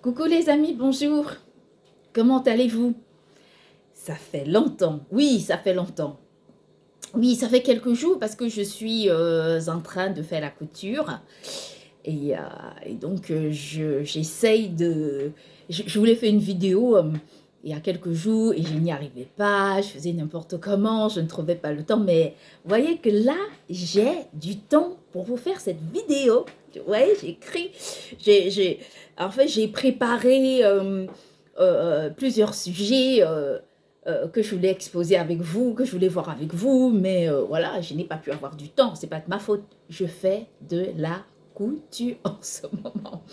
Coucou les amis, bonjour. Comment allez-vous? Ça fait longtemps. Oui, ça fait longtemps. Oui, ça fait quelques jours parce que je suis en train de faire la couture. Et, donc, j'essaye de... Je voulais faire une vidéo il y a quelques jours et je n'y arrivais pas. Je faisais n'importe comment, je ne trouvais pas le temps. Mais vous voyez que là, j'ai du temps pour vous faire cette vidéo. Vous voyez, j'écris. En fait, j'ai préparé plusieurs sujets que je voulais exposer avec vous, que je voulais voir avec vous. Mais voilà, je n'ai pas pu avoir du temps. C'est pas de ma faute. Je fais de la couture en ce moment.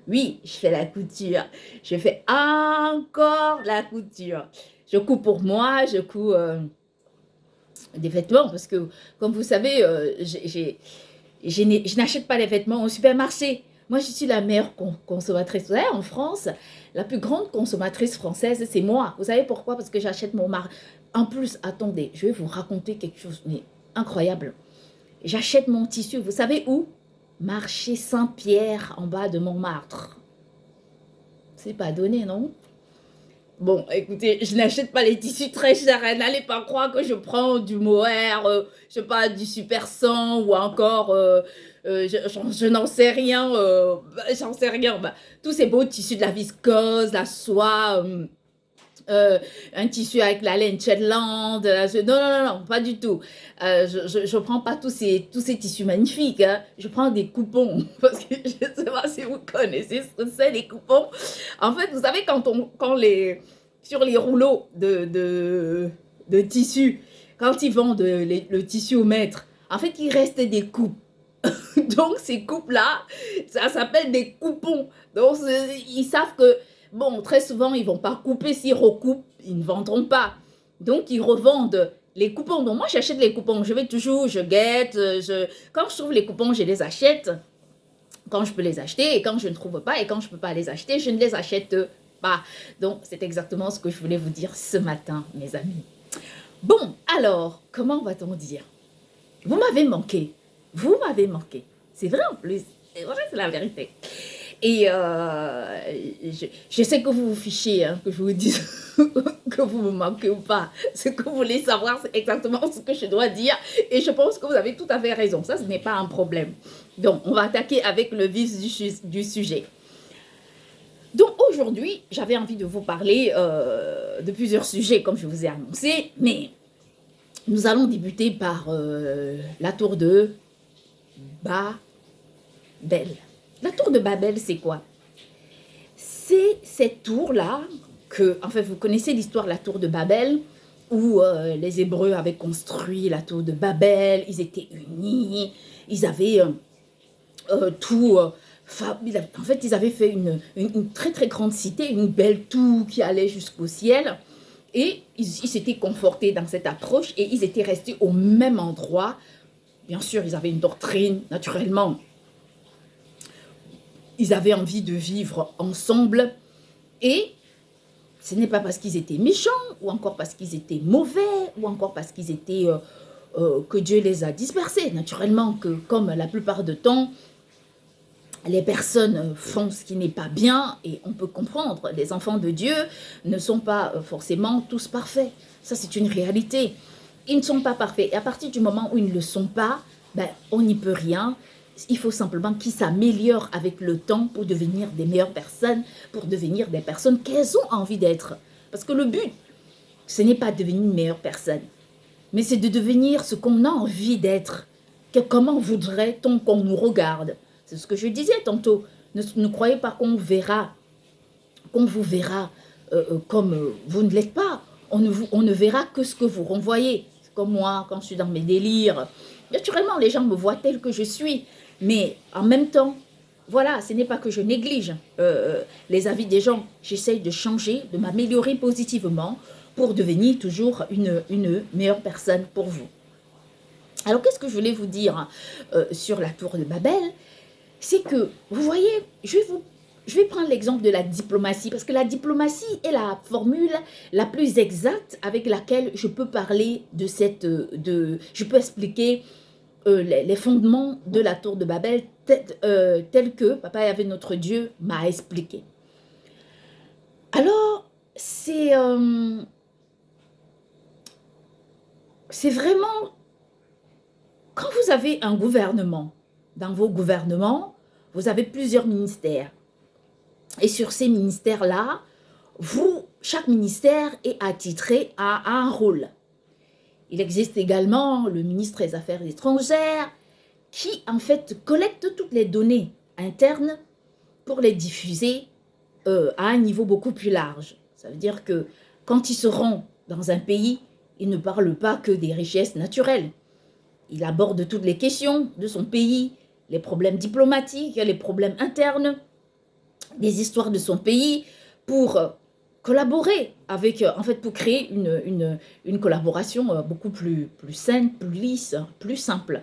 Oui, je fais la couture. Je fais encore la couture. Je couds pour moi, je couds des vêtements parce que, comme vous savez, je n'achète pas les vêtements au supermarché. Moi, je suis la meilleure consommatrice. Vous savez, en France, la plus grande consommatrice française, c'est moi. Vous savez pourquoi? Parce que j'achète mon mari. En plus, attendez, je vais vous raconter quelque chose mais incroyable. J'achète mon tissu, vous savez où? Marché Saint-Pierre, en bas de Montmartre. C'est pas donné, non? Bon, écoutez, je n'achète pas les tissus très chers. N'allez pas croire que je prends du Mohair, je sais pas, du Super 100 ou encore, je n'en sais rien. J'en sais rien. Bah, tous ces beaux tissus de la viscose, la soie, un tissu avec la laine Shetland. Non, non, non, non, pas du tout. Je prends pas tous ces tissus magnifiques. Hein. Je prends des coupons parce que je ne sais pas si vous connaissez ce que c'est les coupons. En fait, vous savez sur les rouleaux de tissu, quand ils vendent le tissu au mètre, en fait, il reste des coupes. Donc, ces coupes-là, ça s'appelle des coupons. Donc, ils savent que, bon, très souvent, ils ne vont pas couper. S'ils recoupent, ils ne vendront pas. Donc, ils revendent les coupons. Donc, moi, j'achète les coupons. Je vais toujours, je guette. Quand je trouve les coupons, je les achète. Quand je peux les acheter et quand je ne trouve pas et quand je ne peux pas les acheter, je ne les achète pas. Donc, c'est exactement ce que je voulais vous dire ce matin, mes amis. Bon, alors, comment va-t-on dire? Vous m'avez manqué. Vous m'avez manqué. C'est vrai en plus. C'est vrai, c'est la vérité. Et je sais que vous vous fichez, hein, que je vous dise que vous me manquez ou pas. Ce que vous voulez savoir, c'est exactement ce que je dois dire. Et je pense que vous avez tout à fait raison. Ça, ce n'est pas un problème. Donc, on va attaquer avec le vif du sujet. Donc, aujourd'hui, j'avais envie de vous parler de plusieurs sujets, comme je vous ai annoncé. Mais nous allons débuter par la tour de Babel. La tour de Babel, c'est quoi? C'est cette tour-là que, en fait, vous connaissez l'histoire de la tour de Babel, où les Hébreux avaient construit la tour de Babel, ils étaient unis, ils avaient tout... en fait, ils avaient fait une très très grande cité, une belle tour qui allait jusqu'au ciel, et ils s'étaient confortés dans cette approche, et ils étaient restés au même endroit. Bien sûr, ils avaient une doctrine, naturellement. Ils avaient envie de vivre ensemble. Et ce n'est pas parce qu'ils étaient méchants, ou encore parce qu'ils étaient mauvais, ou encore parce qu'ils étaient... que Dieu les a dispersés. Naturellement, que comme la plupart du temps, les personnes font ce qui n'est pas bien, et on peut comprendre, les enfants de Dieu ne sont pas forcément tous parfaits. Ça, c'est une réalité. Ils ne sont pas parfaits. Et à partir du moment où ils ne le sont pas, ben, on n'y peut rien. Il faut simplement qu'ils s'améliorent avec le temps pour devenir des meilleures personnes, pour devenir des personnes qu'elles ont envie d'être. Parce que le but, ce n'est pas de devenir une meilleure personne, mais c'est de devenir ce qu'on a envie d'être. Comment voudrait-on qu'on nous regarde? C'est ce que je disais tantôt. Ne croyez pas qu'on vous verra comme vous ne l'êtes pas. On ne verra que ce que vous renvoyez. C'est comme moi, quand je suis dans mes délires. Naturellement, les gens me voient tel que je suis. Mais en même temps, voilà, ce n'est pas que je néglige les avis des gens. J'essaye de changer, de m'améliorer positivement pour devenir toujours une meilleure personne pour vous. Alors, qu'est-ce que je voulais vous dire sur la tour de Babel? C'est que, vous voyez, je vais prendre l'exemple de la diplomatie, parce que la diplomatie est la formule la plus exacte avec laquelle je peux parler je peux expliquer les fondements de la tour de Babel tels que Papa Yahvé notre Dieu m'a expliqué. Alors, c'est vraiment, quand vous avez un gouvernement, dans vos gouvernements, vous avez plusieurs ministères. Et sur ces ministères-là, chaque ministère est attitré à un rôle. Il existe également le ministre des Affaires étrangères qui, en fait, collecte toutes les données internes pour les diffuser à un niveau beaucoup plus large. Ça veut dire que quand il se rend dans un pays, il ne parle pas que des richesses naturelles. Il aborde toutes les questions de son pays, les problèmes diplomatiques, les problèmes internes, des histoires de son pays pour collaborer avec, en fait, pour créer une collaboration beaucoup plus saine, plus lisse, plus simple.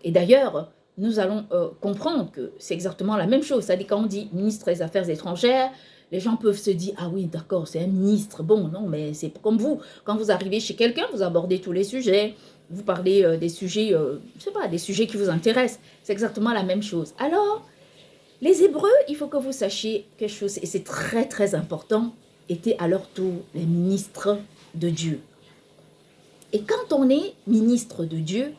Et d'ailleurs, nous allons comprendre que c'est exactement la même chose. C'est-à-dire quand on dit ministre des Affaires étrangères, les gens peuvent se dire, ah oui, d'accord, c'est un ministre. Bon, non, mais c'est comme vous. Quand vous arrivez chez quelqu'un, vous abordez tous les sujets, vous parlez des sujets, je sais pas, des sujets qui vous intéressent. C'est exactement la même chose. Alors, les Hébreux, il faut que vous sachiez quelque chose, et c'est très très important, étaient à leur tour les ministres de Dieu. Et quand on est ministre de Dieu,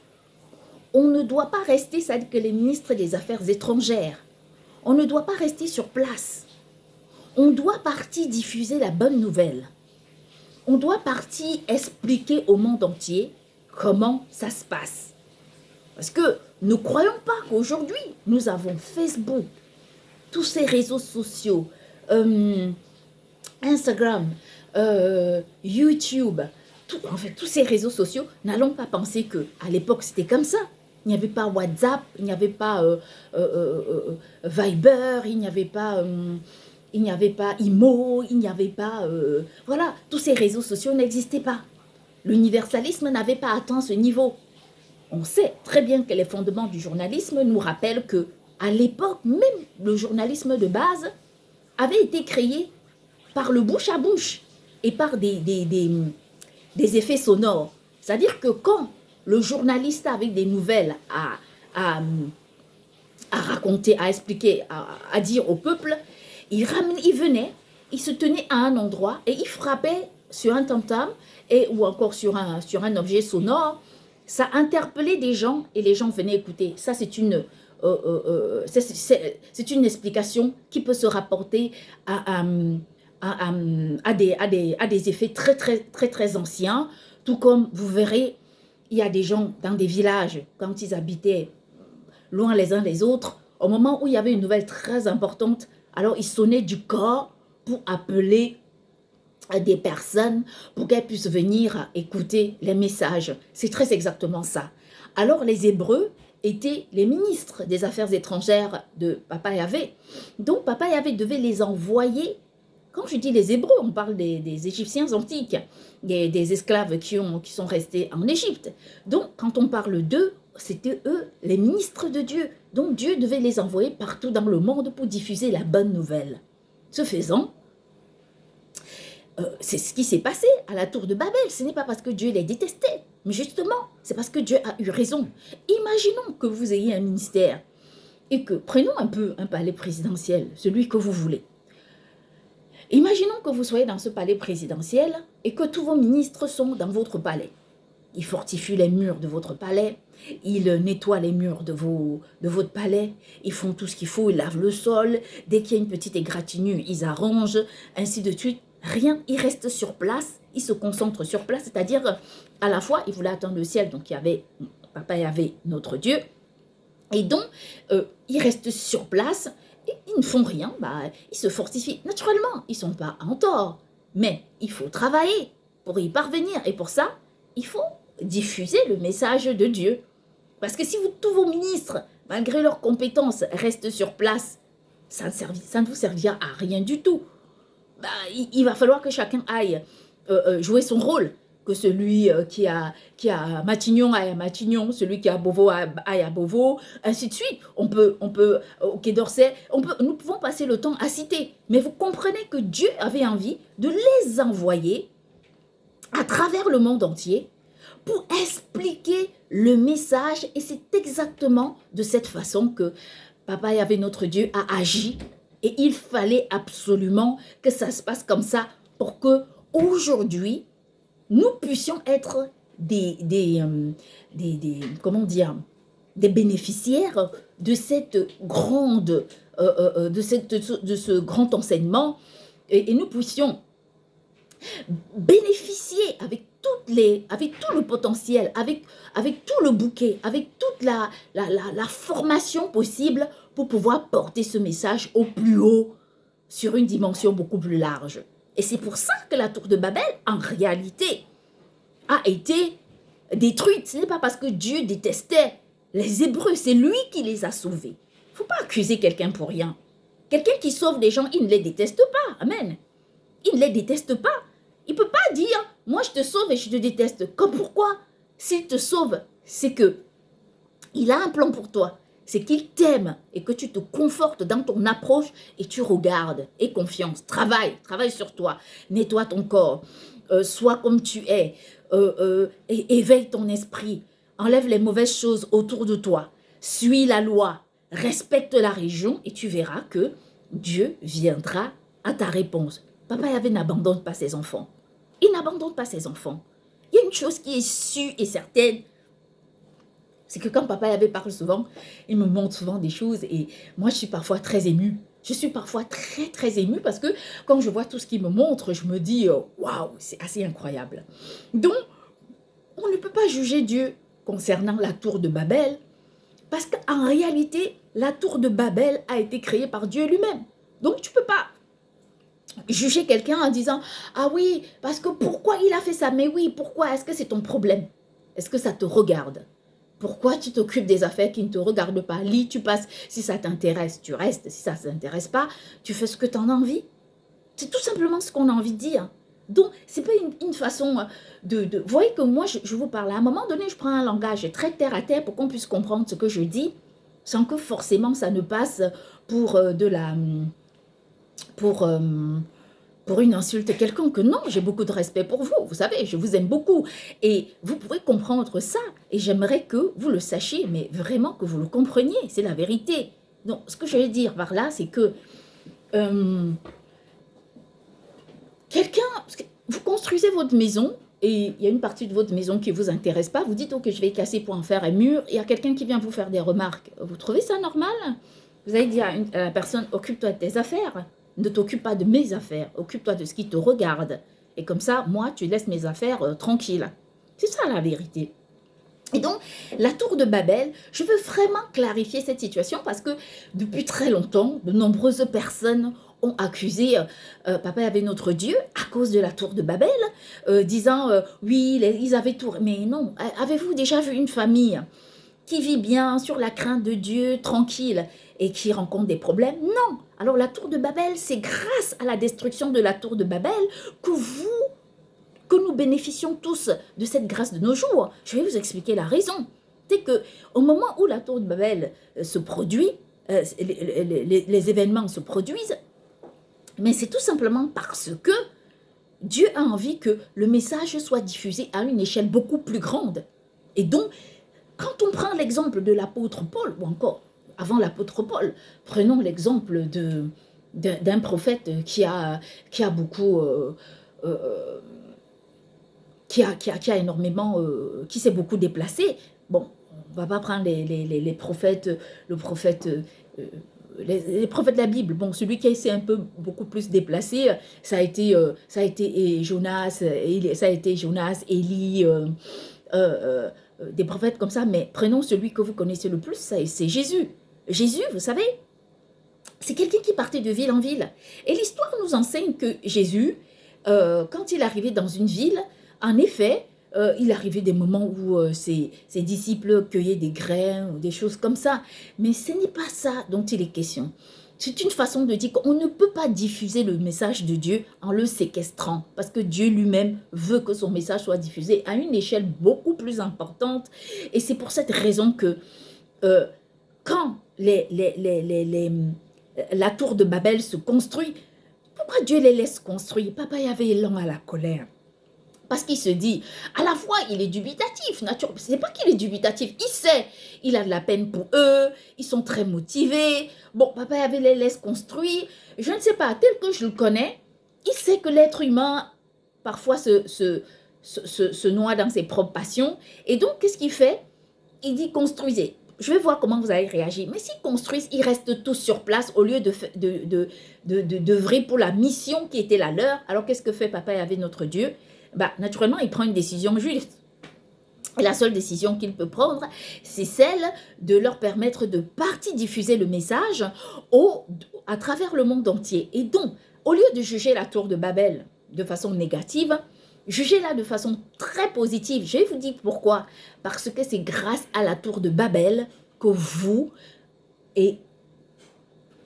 on ne doit pas rester, c'est-à-dire que les ministres des Affaires étrangères, on ne doit pas rester sur place. On doit partir diffuser la bonne nouvelle. On doit partir expliquer au monde entier comment ça se passe. Parce que ne croyons pas qu'aujourd'hui, nous avons Facebook, tous ces réseaux sociaux, Instagram, YouTube, en fait, tous ces réseaux sociaux, n'allons pas penser qu'à l'époque, c'était comme ça. Il n'y avait pas WhatsApp, il n'y avait pas Viber, il n'y avait pas Imo, il n'y avait pas... voilà, tous ces réseaux sociaux n'existaient pas. L'universalisme n'avait pas atteint ce niveau. On sait très bien que les fondements du journalisme nous rappellent que à l'époque, même le journalisme de base avait été créé par le bouche à bouche et par des effets sonores. C'est-à-dire que quand le journaliste avait des nouvelles à raconter, à expliquer, à dire au peuple, il venait, il se tenait à un endroit et il frappait sur un tam-tam ou encore sur un objet sonore. Ça interpellait des gens et les gens venaient écouter. Ça, c'est une explication qui peut se rapporter à des effets très, très, très, très anciens. Tout comme vous verrez, il y a des gens dans des villages, quand ils habitaient loin les uns des autres, au moment où il y avait une nouvelle très importante, alors ils sonnaient du corps pour appeler des personnes pour qu'elles puissent venir écouter les messages. C'est très exactement ça. Alors les Hébreux étaient les ministres des Affaires étrangères de Papa Yahvé. Donc Papa Yahvé devait les envoyer. Quand je dis les Hébreux, on parle des Égyptiens antiques, des esclaves qui sont restés en Égypte. Donc quand on parle d'eux, c'était eux les ministres de Dieu. Donc Dieu devait les envoyer partout dans le monde pour diffuser la bonne nouvelle. Ce faisant, c'est ce qui s'est passé à la tour de Babel. Ce n'est pas parce que Dieu les détestait, mais justement, c'est parce que Dieu a eu raison. Imaginons que vous ayez un ministère et que, prenons un peu un palais présidentiel, celui que vous voulez. Imaginons que vous soyez dans ce palais présidentiel et que tous vos ministres sont dans votre palais. Ils fortifient les murs de votre palais, ils nettoient les murs de votre palais, ils font tout ce qu'il faut, ils lavent le sol, dès qu'il y a une petite égratignure, ils arrangent, ainsi de suite. Rien, ils restent sur place, ils se concentrent sur place, c'est-à-dire à la fois, ils voulaient atteindre le ciel, donc Papa Yahvé, notre Dieu, et donc ils restent sur place, et ils ne font rien, ils se fortifient. Naturellement, ils ne sont pas en tort, mais il faut travailler pour y parvenir, et pour ça, il faut diffuser le message de Dieu. Parce que si tous vos ministres, malgré leurs compétences, restent sur place, ça ne vous servira à rien du tout. Il va falloir que chacun aille jouer son rôle, que celui qui a Matignon aille à Matignon, celui qui a Beauvau aille à Beauvau, ainsi de suite. On peut au Quai d'Orsay, nous pouvons passer le temps à citer. Mais vous comprenez que Dieu avait envie de les envoyer à travers le monde entier pour expliquer le message. Et c'est exactement de cette façon que Papa Yahvé, notre Dieu, a agi Et il fallait absolument que ça se passe comme ça pour que aujourd'hui nous puissions être comment dire, des bénéficiaires de cette grande, de ce grand enseignement, et nous puissions bénéficier avec avec tout le potentiel, avec tout le bouquet, avec toute la formation possible pour pouvoir porter ce message au plus haut sur une dimension beaucoup plus large. Et c'est pour ça que la tour de Babel, en réalité, a été détruite. Ce n'est pas parce que Dieu détestait les Hébreux, c'est lui qui les a sauvés. Il ne faut pas accuser quelqu'un pour rien. Quelqu'un qui sauve des gens, il ne les déteste pas. Amen. Il ne les déteste pas. Il ne peut pas dire, moi je te sauve et je te déteste. Comme pourquoi? S'il te sauve, c'est que il a un plan pour toi. C'est qu'il t'aime et que tu te confortes dans ton approche et tu regardes. Aie confiance, travaille sur toi. Nettoie ton corps. Sois comme tu es. Et éveille ton esprit. Enlève les mauvaises choses autour de toi. Suis la loi. Respecte la région et tu verras que Dieu viendra à ta réponse. Papa Yahvé n'abandonne pas ses enfants. Il n'abandonne pas ses enfants. Il y a une chose qui est sûre et certaine, c'est que quand Papa Yahvé parle souvent, il me montre souvent des choses et moi je suis parfois très émue. Je suis parfois très très émue parce que quand je vois tout ce qu'il me montre, je me dis waouh, c'est assez incroyable. Donc, on ne peut pas juger Dieu concernant la tour de Babel parce qu'en réalité, la tour de Babel a été créée par Dieu lui-même. Donc, tu ne peux pas juger quelqu'un en disant « Ah oui, parce que pourquoi il a fait ça? Mais oui, pourquoi? Est-ce que c'est ton problème? Est-ce que ça te regarde? Pourquoi tu t'occupes des affaires qui ne te regardent pas? Lis, tu passes. Si ça t'intéresse, tu restes. Si ça ne t'intéresse pas, tu fais ce que tu en as envie. » C'est tout simplement ce qu'on a envie de dire. Donc, ce n'est pas une façon de... Vous voyez que moi, je vous parle. À un moment donné, je prends un langage très terre à terre pour qu'on puisse comprendre ce que je dis, sans que forcément ça ne passe pour pour une insulte quelconque. Non, j'ai beaucoup de respect pour vous. Vous savez, je vous aime beaucoup. Et vous pourrez comprendre ça. Et j'aimerais que vous le sachiez, mais vraiment que vous le compreniez. C'est la vérité. Donc, ce que je vais dire par là, c'est que vous construisez votre maison et il y a une partie de votre maison qui ne vous intéresse pas. Vous dites, ok, je vais casser pour en faire un mur. Il y a quelqu'un qui vient vous faire des remarques. Vous trouvez ça normal? Vous allez dire à la personne, occupe-toi de tes affaires. Ne t'occupe pas de mes affaires, occupe-toi de ce qui te regarde. Et comme ça, moi, tu laisses mes affaires tranquilles. C'est ça la vérité. Et donc, la tour de Babel, je veux vraiment clarifier cette situation parce que depuis très longtemps, de nombreuses personnes ont accusé Papa Yahvé notre Dieu à cause de la tour de Babel, disant oui, ils avaient tout. Mais non, avez-vous déjà vu une famille qui vit bien sur la crainte de Dieu, tranquille, et qui rencontre des problèmes? Non. Alors la tour de Babel, c'est grâce à la destruction de la tour de Babel que nous bénéficions tous de cette grâce de nos jours. Je vais vous expliquer la raison. C'est qu'au moment où la tour de Babel se produit, les événements se produisent, mais c'est tout simplement parce que Dieu a envie que le message soit diffusé à une échelle beaucoup plus grande. Et donc, quand on prend l'exemple de l'apôtre Paul, ou encore avant l'apôtre Paul, prenons l'exemple d'un prophète qui a beaucoup, qui a énormément, qui s'est beaucoup déplacé. Bon, on ne va pas prendre les prophètes, les prophètes de la Bible. Bon, celui qui s'est un peu beaucoup plus déplacé, ça a été Jonas, Élie, des prophètes comme ça, mais prenons celui que vous connaissez le plus, c'est Jésus. Jésus, vous savez, c'est quelqu'un qui partait de ville en ville. Et l'histoire nous enseigne que Jésus, quand il arrivait dans une ville, en effet, il arrivait des moments où ses disciples cueillaient des grains ou des choses comme ça. Mais ce n'est pas ça dont il est question. C'est une façon de dire qu'on ne peut pas diffuser le message de Dieu en le séquestrant, parce que Dieu lui-même veut que son message soit diffusé à une échelle beaucoup plus importante. Et c'est pour cette raison que quand la tour de Babel se construit, pourquoi Dieu les laisse construire? Papa Yahvé est lent à la colère. Parce qu'il se dit, à la fois, il est dubitatif. Ce n'est pas qu'il est dubitatif, il sait. Il a de la peine pour eux, ils sont très motivés. Bon, papa avait les laisse construire. Je ne sais pas, tel que je le connais, il sait que l'être humain, parfois, se noie dans ses propres passions. Et donc, qu'est-ce qu'il fait? Il dit, construisez. Je vais voir comment vous allez réagir. Mais s'ils construisent, ils restent tous sur place au lieu d'œuvrer pour la mission qui était la leur. Alors, qu'est-ce que fait papa avec notre Dieu? Bah, naturellement, il prend une décision juste. Et la seule décision qu'il peut prendre, c'est celle de leur permettre de partir diffuser le message à travers le monde entier. Et donc, au lieu de juger la tour de Babel de façon négative, jugez-la de façon très positive. Je vais vous dire pourquoi. Parce que c'est grâce à la tour de Babel que vous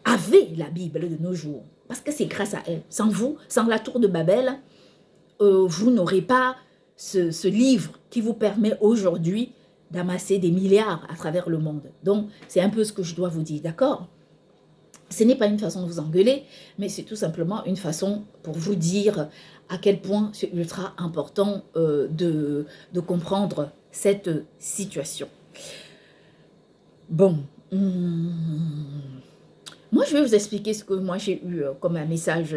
avez la Bible de nos jours. Parce que c'est grâce à elle. Sans vous, sans la tour de Babel, vous n'aurez pas ce livre qui vous permet aujourd'hui d'amasser des milliards à travers le monde. Donc, c'est un peu ce que je dois vous dire, d'accord? Ce n'est pas une façon de vous engueuler, mais c'est tout simplement une façon pour vous dire à quel point c'est ultra important de comprendre cette situation. Bon, moi, je vais vous expliquer ce que moi j'ai eu comme un message.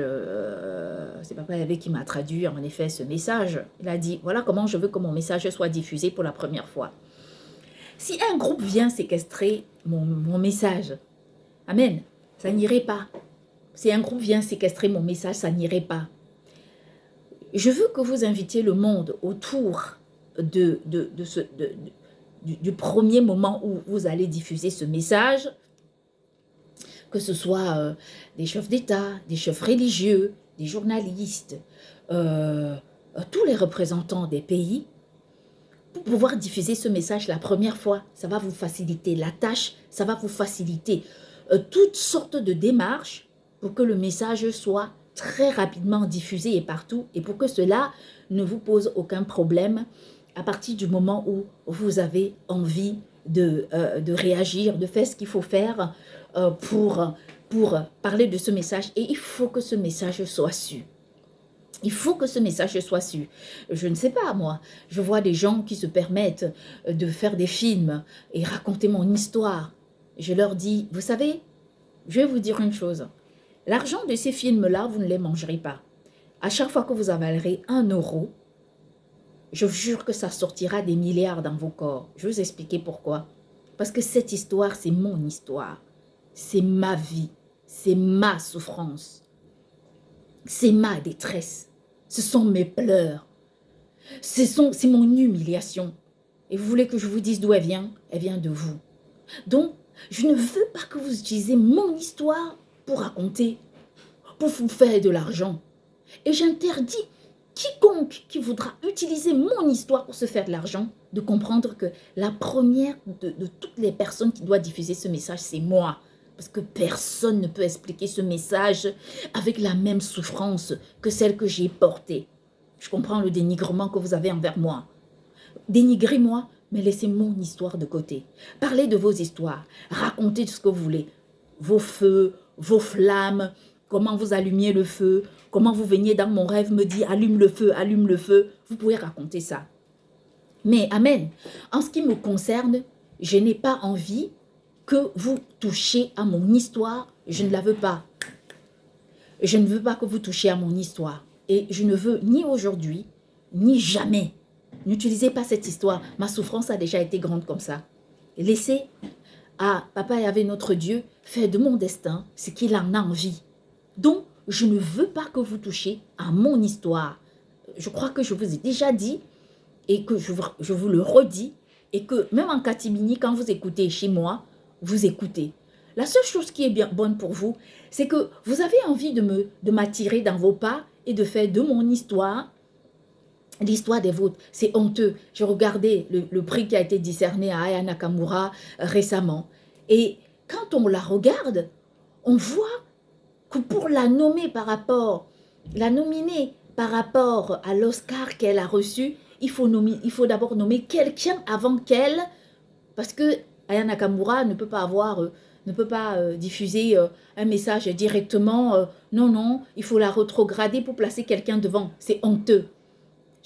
C'est papa Hervé qui m'a traduit en effet ce message. Il a dit, voilà comment je veux que mon message soit diffusé pour la première fois. Si un groupe vient séquestrer mon message, amen, ça n'irait pas. Si un groupe vient séquestrer mon message, ça n'irait pas. Je veux que vous invitiez le monde autour du premier moment où vous allez diffuser ce message, que ce soit des chefs d'État, des chefs religieux, des journalistes, tous les représentants des pays, pour pouvoir diffuser ce message la première fois. Ça va vous faciliter la tâche, ça va vous faciliter toutes sortes de démarches pour que le message soit très rapidement diffusé et partout, et pour que cela ne vous pose aucun problème à partir du moment où vous avez envie de réagir, de faire ce qu'il faut faire pour parler de ce message. Et il faut que ce message soit su. Il faut que ce message soit su. Je ne sais pas, moi, je vois des gens qui se permettent de faire des films et raconter mon histoire. Je leur dis, vous savez, je vais vous dire une chose. L'argent de ces films-là, vous ne les mangerez pas. À chaque fois que vous avalerez 1 euro, je vous jure que ça sortira des milliards dans vos corps. Je vais vous expliquer pourquoi. Parce que cette histoire, c'est mon histoire. C'est ma vie. C'est ma souffrance. C'est ma détresse. Ce sont mes pleurs. C'est mon humiliation. Et vous voulez que je vous dise d'où elle vient? Elle vient de vous. Donc, je ne veux pas que vous utilisez mon histoire pour raconter, pour vous faire de l'argent. Et j'interdis quiconque qui voudra utiliser mon histoire pour se faire de l'argent de comprendre que la première de toutes les personnes qui doit diffuser ce message, c'est moi. Parce que personne ne peut expliquer ce message avec la même souffrance que celle que j'ai portée. Je comprends le dénigrement que vous avez envers moi. Dénigrez-moi, mais laissez mon histoire de côté. Parlez de vos histoires. Racontez tout ce que vous voulez. Vos feux, vos flammes, comment vous allumiez le feu, comment vous veniez dans mon rêve me dire allume le feu, allume le feu. Vous pouvez raconter ça. Mais, amen, en ce qui me concerne, je n'ai pas envie que vous touchiez à mon histoire. Je ne la veux pas. Je ne veux pas que vous touchiez à mon histoire. Et je ne veux ni aujourd'hui, ni jamais. N'utilisez pas cette histoire. Ma souffrance a déjà été grande comme ça. Laissez à papa et avec notre Dieu faire de mon destin ce qu'il en a envie. Donc, je ne veux pas que vous touchiez à mon histoire. Je crois que je vous ai déjà dit et que je vous le redis et que même en catimini, quand vous écoutez chez moi, vous écoutez. La seule chose qui est bien bonne pour vous, c'est que vous avez envie de m'attirer dans vos pas et de faire de mon histoire l'histoire des vôtres. C'est honteux. J'ai regardé le prix qui a été décerné à Aya Nakamura récemment. Et quand on la regarde, on voit que pour la nominer par rapport à l'Oscar qu'elle a reçu, il faut d'abord nommer quelqu'un avant qu'elle, parce que Aya Nakamura ne peut pas diffuser un message directement. Non, il faut la rétrograder pour placer quelqu'un devant. C'est honteux.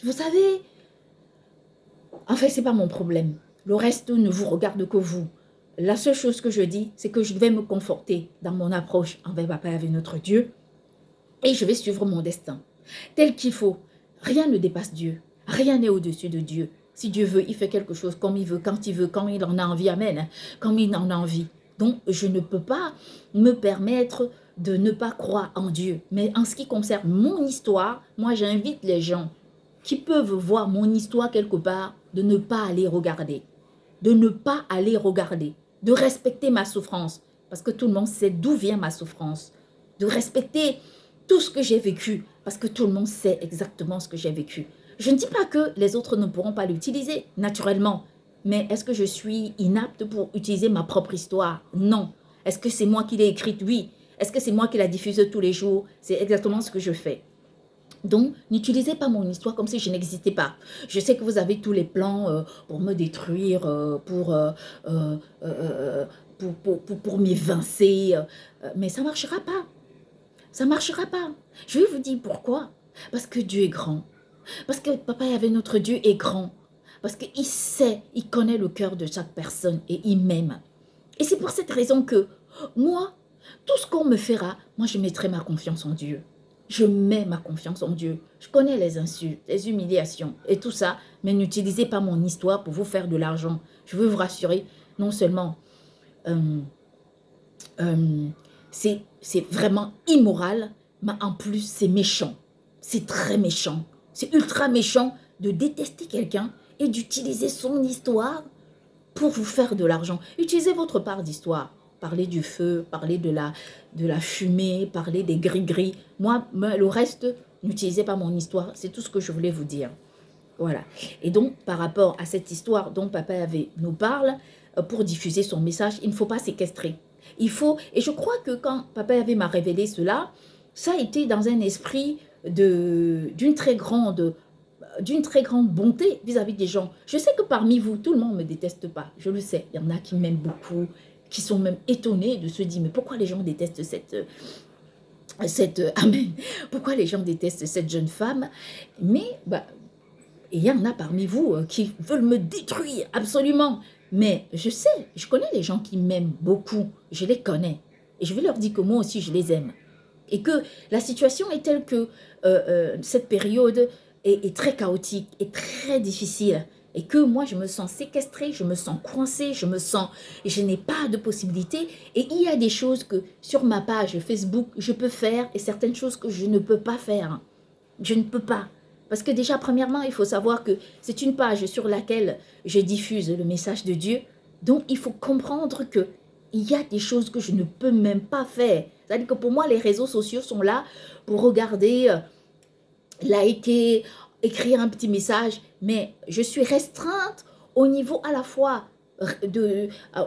Vous savez, en fait, ce n'est pas mon problème. Le reste ne vous regarde que vous. La seule chose que je dis, c'est que je vais me conforter dans mon approche envers Papa avec notre Dieu et je vais suivre mon destin tel qu'il faut. Rien ne dépasse Dieu. Rien n'est au-dessus de Dieu. Si Dieu veut, il fait quelque chose comme il veut, quand il en a envie. Amen. Comme il en a envie. Donc, je ne peux pas me permettre de ne pas croire en Dieu. Mais en ce qui concerne mon histoire, moi, j'invite les gens qui peuvent voir mon histoire quelque part de ne pas aller regarder. De ne pas aller regarder. De respecter ma souffrance. Parce que tout le monde sait d'où vient ma souffrance. De respecter tout ce que j'ai vécu. Parce que tout le monde sait exactement ce que j'ai vécu. Je ne dis pas que les autres ne pourront pas l'utiliser, naturellement. Mais est-ce que je suis inapte pour utiliser ma propre histoire? Non. Est-ce que c'est moi qui l'ai écrite? Oui. Est-ce que c'est moi qui la diffuse tous les jours? C'est exactement ce que je fais. Donc, n'utilisez pas mon histoire comme si je n'existais pas. Je sais que vous avez tous les plans pour me détruire, pour m'évincer, mais ça ne marchera pas. Ça ne marchera pas. Je vais vous dire pourquoi. Parce que Dieu est grand. Parce que Papa Yahvé, notre Dieu, est grand. Parce qu'il sait, il connaît le cœur de chaque personne et il m'aime. Et c'est pour cette raison que moi, tout ce qu'on me fera, moi je mettrai ma confiance en Dieu. Je mets ma confiance en Dieu. Je connais les insultes, les humiliations et tout ça, mais n'utilisez pas mon histoire pour vous faire de l'argent. Je veux vous rassurer, non seulement c'est vraiment immoral, mais en plus c'est méchant. C'est très méchant. C'est ultra méchant de détester quelqu'un et d'utiliser son histoire pour vous faire de l'argent. Utilisez votre part d'histoire. Parlez du feu, parlez de la fumée, parlez des gris-gris. Moi, le reste, n'utilisez pas mon histoire. C'est tout ce que je voulais vous dire. Voilà. Et donc, par rapport à cette histoire dont Papa Yahvé nous parle, pour diffuser son message, il ne faut pas séquestrer. Il faut, et je crois que quand Papa Yahvé m'a révélé cela, ça a été dans un esprit d'une très grande bonté vis-à-vis des gens. Je sais que parmi vous, tout le monde ne me déteste pas. Je le sais. Il y en a qui m'aiment beaucoup, qui sont même étonnés de se dire, mais pourquoi les gens détestent Amen. Pourquoi les gens détestent cette jeune femme? Mais, il y en a parmi vous qui veulent me détruire, absolument. Mais je sais, je connais les gens qui m'aiment beaucoup. Je les connais. Et je vais leur dire que moi aussi, je les aime. Et que la situation est telle que cette période est très chaotique et très difficile. Et que moi, je me sens séquestrée, je me sens coincée, je n'ai pas de possibilité. Et il y a des choses que sur ma page Facebook, je peux faire et certaines choses que je ne peux pas faire. Je ne peux pas. Parce que déjà, premièrement, il faut savoir que c'est une page sur laquelle je diffuse le message de Dieu. Donc, il faut comprendre que il y a des choses que je ne peux même pas faire. C'est-à-dire que pour moi, les réseaux sociaux sont là pour regarder, liker, écrire un petit message. Mais je suis restreinte au niveau à la fois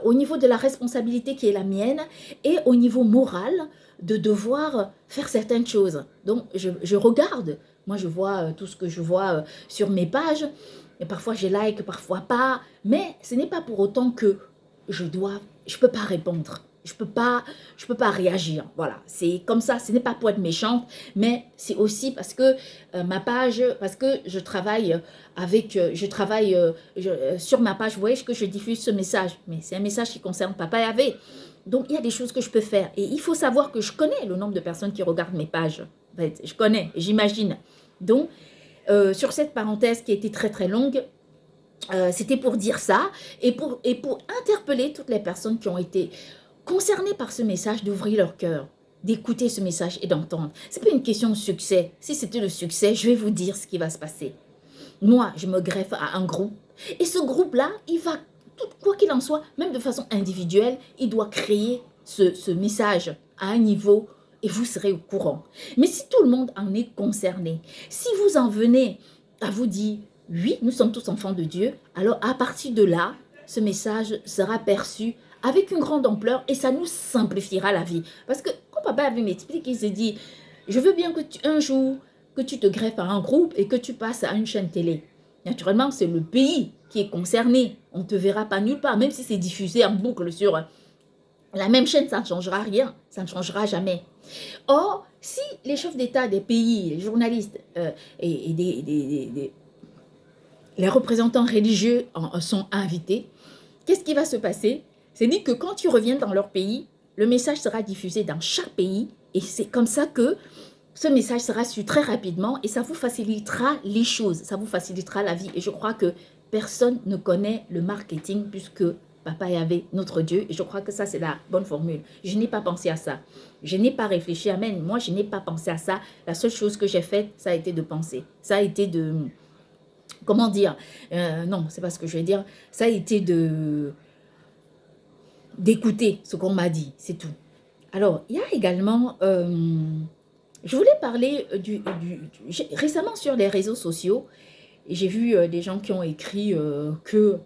au niveau de la responsabilité qui est la mienne et au niveau moral de devoir faire certaines choses. Donc, je regarde. Moi, je vois tout ce que je vois sur mes pages. Et parfois, je like, parfois pas. Mais ce n'est pas pour autant que je peux pas répondre. Je peux pas réagir. Voilà, c'est comme ça. Ce n'est pas pour être méchante, mais c'est aussi parce que ma page, parce que je travaille sur ma page. Vous voyez que je diffuse ce message, mais c'est un message qui concerne Papa Yahvé. Donc, il y a des choses que je peux faire. Et il faut savoir que je connais le nombre de personnes qui regardent mes pages. En fait, je connais, j'imagine. Donc, sur cette parenthèse qui a été très, très longue, c'était pour dire ça et pour interpeller toutes les personnes qui ont été concernées par ce message, d'ouvrir leur cœur, d'écouter ce message et d'entendre. Ce n'est pas une question de succès. Si c'était le succès, je vais vous dire ce qui va se passer. Moi, je me greffe à un groupe et ce groupe-là, il va, quoi qu'il en soit, même de façon individuelle, il doit créer ce message à un niveau et vous serez au courant. Mais si tout le monde en est concerné, si vous en venez à vous dire, oui, nous sommes tous enfants de Dieu, alors à partir de là, ce message sera perçu avec une grande ampleur et ça nous simplifiera la vie. Parce que quand Papa avait m'expliqué, il s'est dit, je veux bien que un jour, que tu te greffes à un groupe et que tu passes à une chaîne télé. Naturellement, c'est le pays qui est concerné. On ne te verra pas nulle part, même si c'est diffusé en boucle sur La même chaîne, ça ne changera rien, ça ne changera jamais. Or, si les chefs d'État des pays, les journalistes et les représentants religieux sont invités, qu'est-ce qui va se passer? C'est dit que quand ils reviennent dans leur pays, le message sera diffusé dans chaque pays et c'est comme ça que ce message sera su très rapidement et ça vous facilitera les choses, ça vous facilitera la vie. Et je crois que personne ne connaît le marketing puisque Papa Yahvé, notre Dieu, et je crois que ça c'est la bonne formule. Je n'ai pas pensé à ça. Je n'ai pas réfléchi, amen. Moi, je n'ai pas pensé à ça. La seule chose que j'ai faite, ça a été de penser. Ça a été de... Comment dire non, c'est pas ce que je vais dire. Ça a été d'écouter ce qu'on m'a dit, c'est tout. Alors, il y a également... je voulais parler récemment sur les réseaux sociaux, j'ai vu des gens qui ont écrit que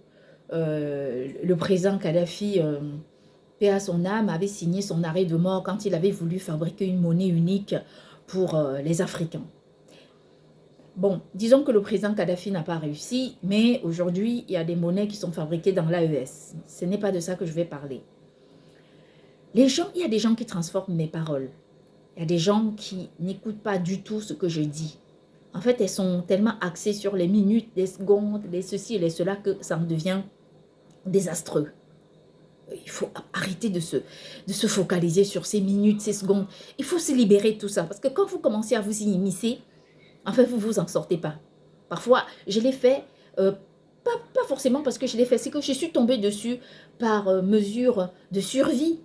le président Kadhafi, paix à son âme, avait signé son arrêt de mort quand il avait voulu fabriquer une monnaie unique pour les Africains. Bon, disons que le président Kadhafi n'a pas réussi, mais aujourd'hui, il y a des monnaies qui sont fabriquées dans l'AES. Ce n'est pas de ça que je vais parler. Les gens, il y a des gens qui transforment mes paroles. Il y a des gens qui n'écoutent pas du tout ce que je dis. En fait, elles sont tellement axées sur les minutes, les secondes, les ceci et les cela que ça en devient désastreux. Il faut arrêter de se focaliser sur ces minutes, ces secondes. Il faut se libérer de tout ça. Parce que quand vous commencez à vous y immiscer, en fait, vous ne vous en sortez pas. Parfois, je l'ai fait, pas forcément parce que je l'ai fait, c'est que je suis tombée dessus par mesure de survie.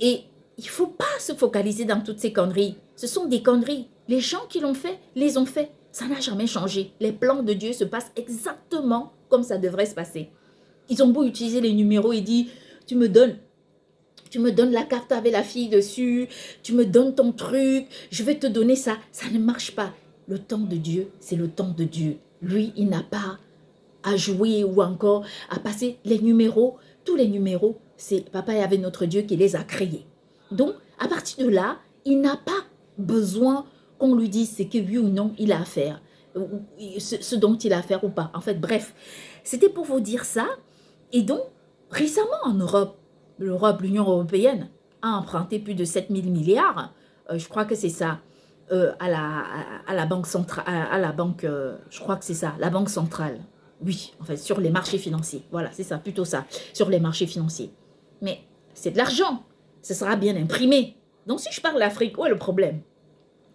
Et il ne faut pas se focaliser dans toutes ces conneries. Ce sont des conneries. Les gens qui l'ont fait, les ont fait. Ça n'a jamais changé. Les plans de Dieu se passent exactement comme ça devrait se passer. Ils ont beau utiliser les numéros et dire, tu me donnes la carte avec la fille dessus, tu me donnes ton truc, je vais te donner ça. Ça ne marche pas. Le temps de Dieu, c'est le temps de Dieu. Lui, il n'a pas à jouer ou encore à passer les numéros. Tous les numéros, c'est Papa Yahvé notre Dieu qui les a créés. Donc, à partir de là, il n'a pas besoin qu'on lui dise ce que oui ou non il a à faire, ce dont il a à faire ou pas. En fait, bref, c'était pour vous dire ça. Et donc, récemment en Europe, l'Union européenne a emprunté plus de 7 000 milliards, je crois que c'est ça, à la banque centrale, je crois que c'est ça, la banque centrale. Oui, en fait, sur les marchés financiers. Voilà, c'est ça, plutôt ça, sur les marchés financiers. Mais c'est de l'argent. Ce sera bien imprimé. Donc, si je parle l'Afrique, où est le problème?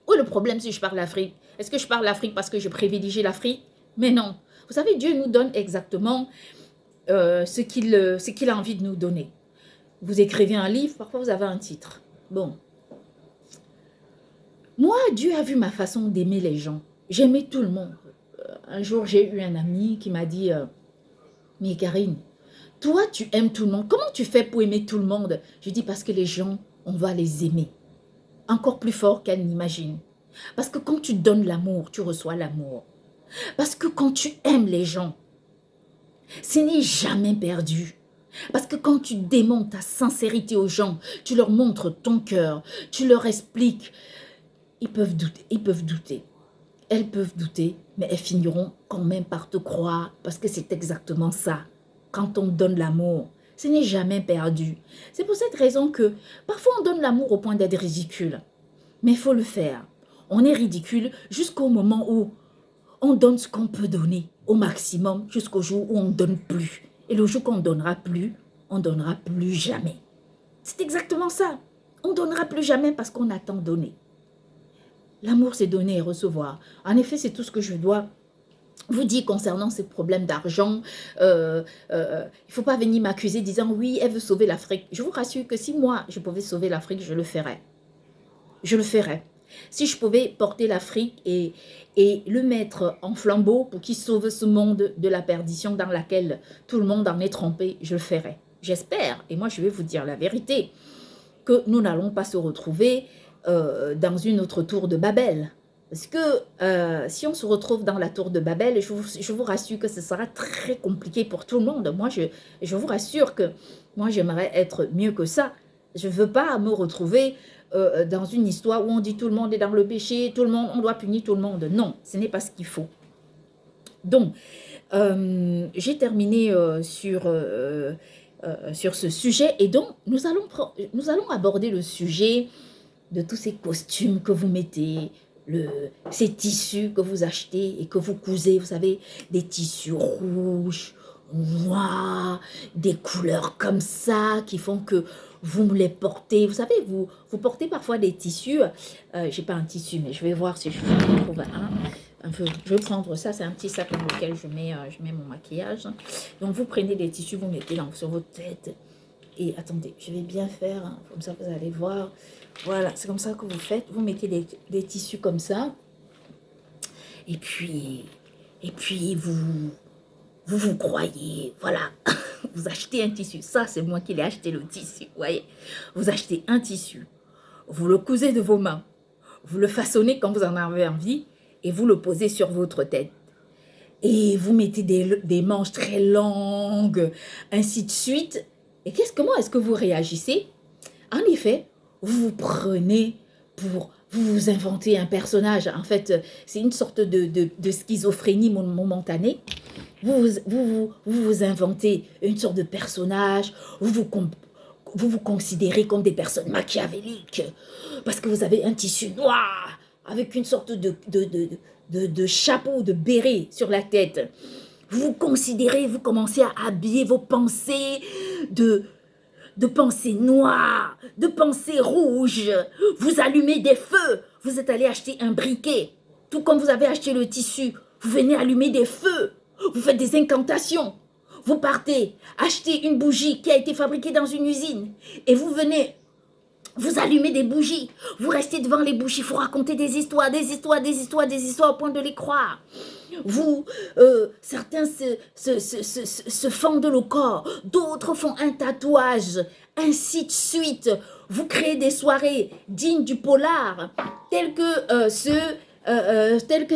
Où est le problème si je parle l'Afrique? Est-ce que je parle l'Afrique parce que je privilégie l'Afrique? Mais non. Vous savez, Dieu nous donne exactement ce qu'il a envie de nous donner. Vous écrivez un livre, parfois vous avez un titre. Bon. Moi, Dieu a vu ma façon d'aimer les gens. J'aimais tout le monde. Un jour, j'ai eu un ami qui m'a dit, mais Karine, toi, tu aimes tout le monde. Comment tu fais pour aimer tout le monde? Je dis parce que les gens, on va les aimer. Encore plus fort qu'elles n'imaginent. Parce que quand tu donnes l'amour, tu reçois l'amour. Parce que quand tu aimes les gens, ce n'est jamais perdu. Parce que quand tu démontres ta sincérité aux gens, tu leur montres ton cœur, tu leur expliques, ils peuvent douter. Elles peuvent douter, mais elles finiront quand même par te croire parce que c'est exactement ça. Quand on donne l'amour, ce n'est jamais perdu. C'est pour cette raison que parfois on donne l'amour au point d'être ridicule. Mais il faut le faire. On est ridicule jusqu'au moment où on donne ce qu'on peut donner au maximum jusqu'au jour où on ne donne plus. Et le jour qu'on ne donnera plus, on ne donnera plus jamais. C'est exactement ça. On ne donnera plus jamais parce qu'on a tant donné. L'amour, c'est donner et recevoir. En effet, c'est tout ce que je dois vous dire concernant ces problèmes d'argent. Il ne faut pas venir m'accuser disant, oui, elle veut sauver l'Afrique. Je vous rassure que si moi, je pouvais sauver l'Afrique, je le ferais. Je le ferais. Si je pouvais porter l'Afrique et le mettre en flambeau pour qu'il sauve ce monde de la perdition dans laquelle tout le monde en est trempé, je le ferais. J'espère, et moi je vais vous dire la vérité, que nous n'allons pas se retrouver dans une autre tour de Babel. Parce que si on se retrouve dans la tour de Babel, je vous rassure que ce sera très compliqué pour tout le monde. Moi, je vous rassure que moi, j'aimerais être mieux que ça. Je ne veux pas me retrouver dans une histoire où on dit tout le monde est dans le péché, tout le monde, on doit punir tout le monde. Non, ce n'est pas ce qu'il faut. Donc, j'ai terminé sur sur ce sujet. Et donc, nous allons aborder le sujet de tous ces costumes que vous mettez, ces tissus que vous achetez et que vous cousez, vous savez, des tissus rouges, noirs, des couleurs comme ça qui font que vous les portez. Vous savez, vous portez parfois des tissus. J'ai pas un tissu, mais je vais voir si je trouve un peu. Je vais prendre ça, c'est un petit sac dans lequel je mets mon maquillage. Donc, vous prenez des tissus, vous mettez sur votre tête. Et attendez, je vais bien faire, hein, comme ça vous allez voir. Voilà, c'est comme ça que vous faites. Vous mettez des tissus comme ça. Et puis vous croyez, voilà. Vous achetez un tissu. Ça, c'est moi qui l'ai acheté, le tissu, vous voyez. Vous achetez un tissu. Vous le cousez de vos mains. Vous le façonnez quand vous en avez envie. Et vous le posez sur votre tête. Et vous mettez des manches très longues, ainsi de suite. Et comment est-ce que vous réagissez? En effet, vous prenez vous inventez un personnage. En fait, c'est une sorte de schizophrénie momentanée. Vous inventez une sorte de personnage. Vous vous considérez comme des personnes machiavéliques. Parce que vous avez un tissu noir avec une sorte de chapeau, de béret sur la tête. Vous considérez, vous commencez à habiller vos pensées de pensées noires, de pensées rouges. Vous allumez des feux. Vous êtes allé acheter un briquet. Tout comme vous avez acheté le tissu, vous venez allumer des feux. Vous faites des incantations. Vous partez acheter une bougie qui a été fabriquée dans une usine. Et vous venez, vous allumez des bougies. Vous restez devant les bougies. Vous racontez des histoires au point de les croire. Certains se fendent le corps, d'autres font un tatouage, ainsi de suite. Vous créez des soirées dignes du polar, telles que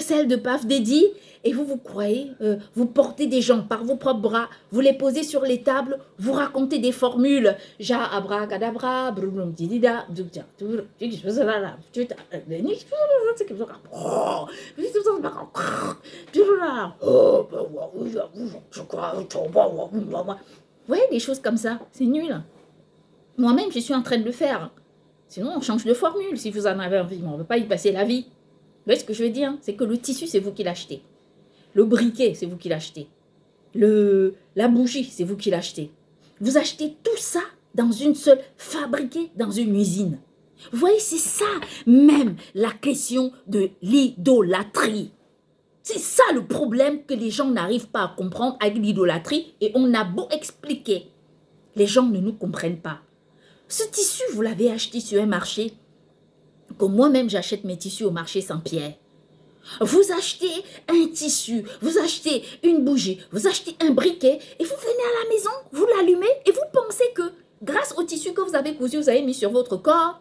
celles de Paf Daddy, et vous croyez, vous portez des gens par vos propres bras, vous les posez sur les tables, vous racontez des formules, ja abracadabra, brulum didida, vous voyez, des choses comme ça, c'est nul. Moi-même, je suis en train de le faire. Sinon, on change de formule si vous en avez envie, mais on ne veut pas y passer la vie. Vous voyez ce que je veux dire? C'est que le tissu, c'est vous qui l'achetez. Le briquet, c'est vous qui l'achetez. La bougie, c'est vous qui l'achetez. Vous achetez tout ça dans une seule, fabriqué dans une usine. Vous voyez, c'est ça même la question de l'idolâtrie. C'est ça le problème que les gens n'arrivent pas à comprendre avec l'idolâtrie, et on a beau expliquer. Les gens ne nous comprennent pas. Ce tissu, vous l'avez acheté sur un marché, comme moi-même j'achète mes tissus au marché Saint-Pierre. Vous achetez un tissu, vous achetez une bougie, vous achetez un briquet et vous venez à la maison, vous l'allumez et vous pensez que grâce au tissu que vous avez cousu, vous avez mis sur votre corps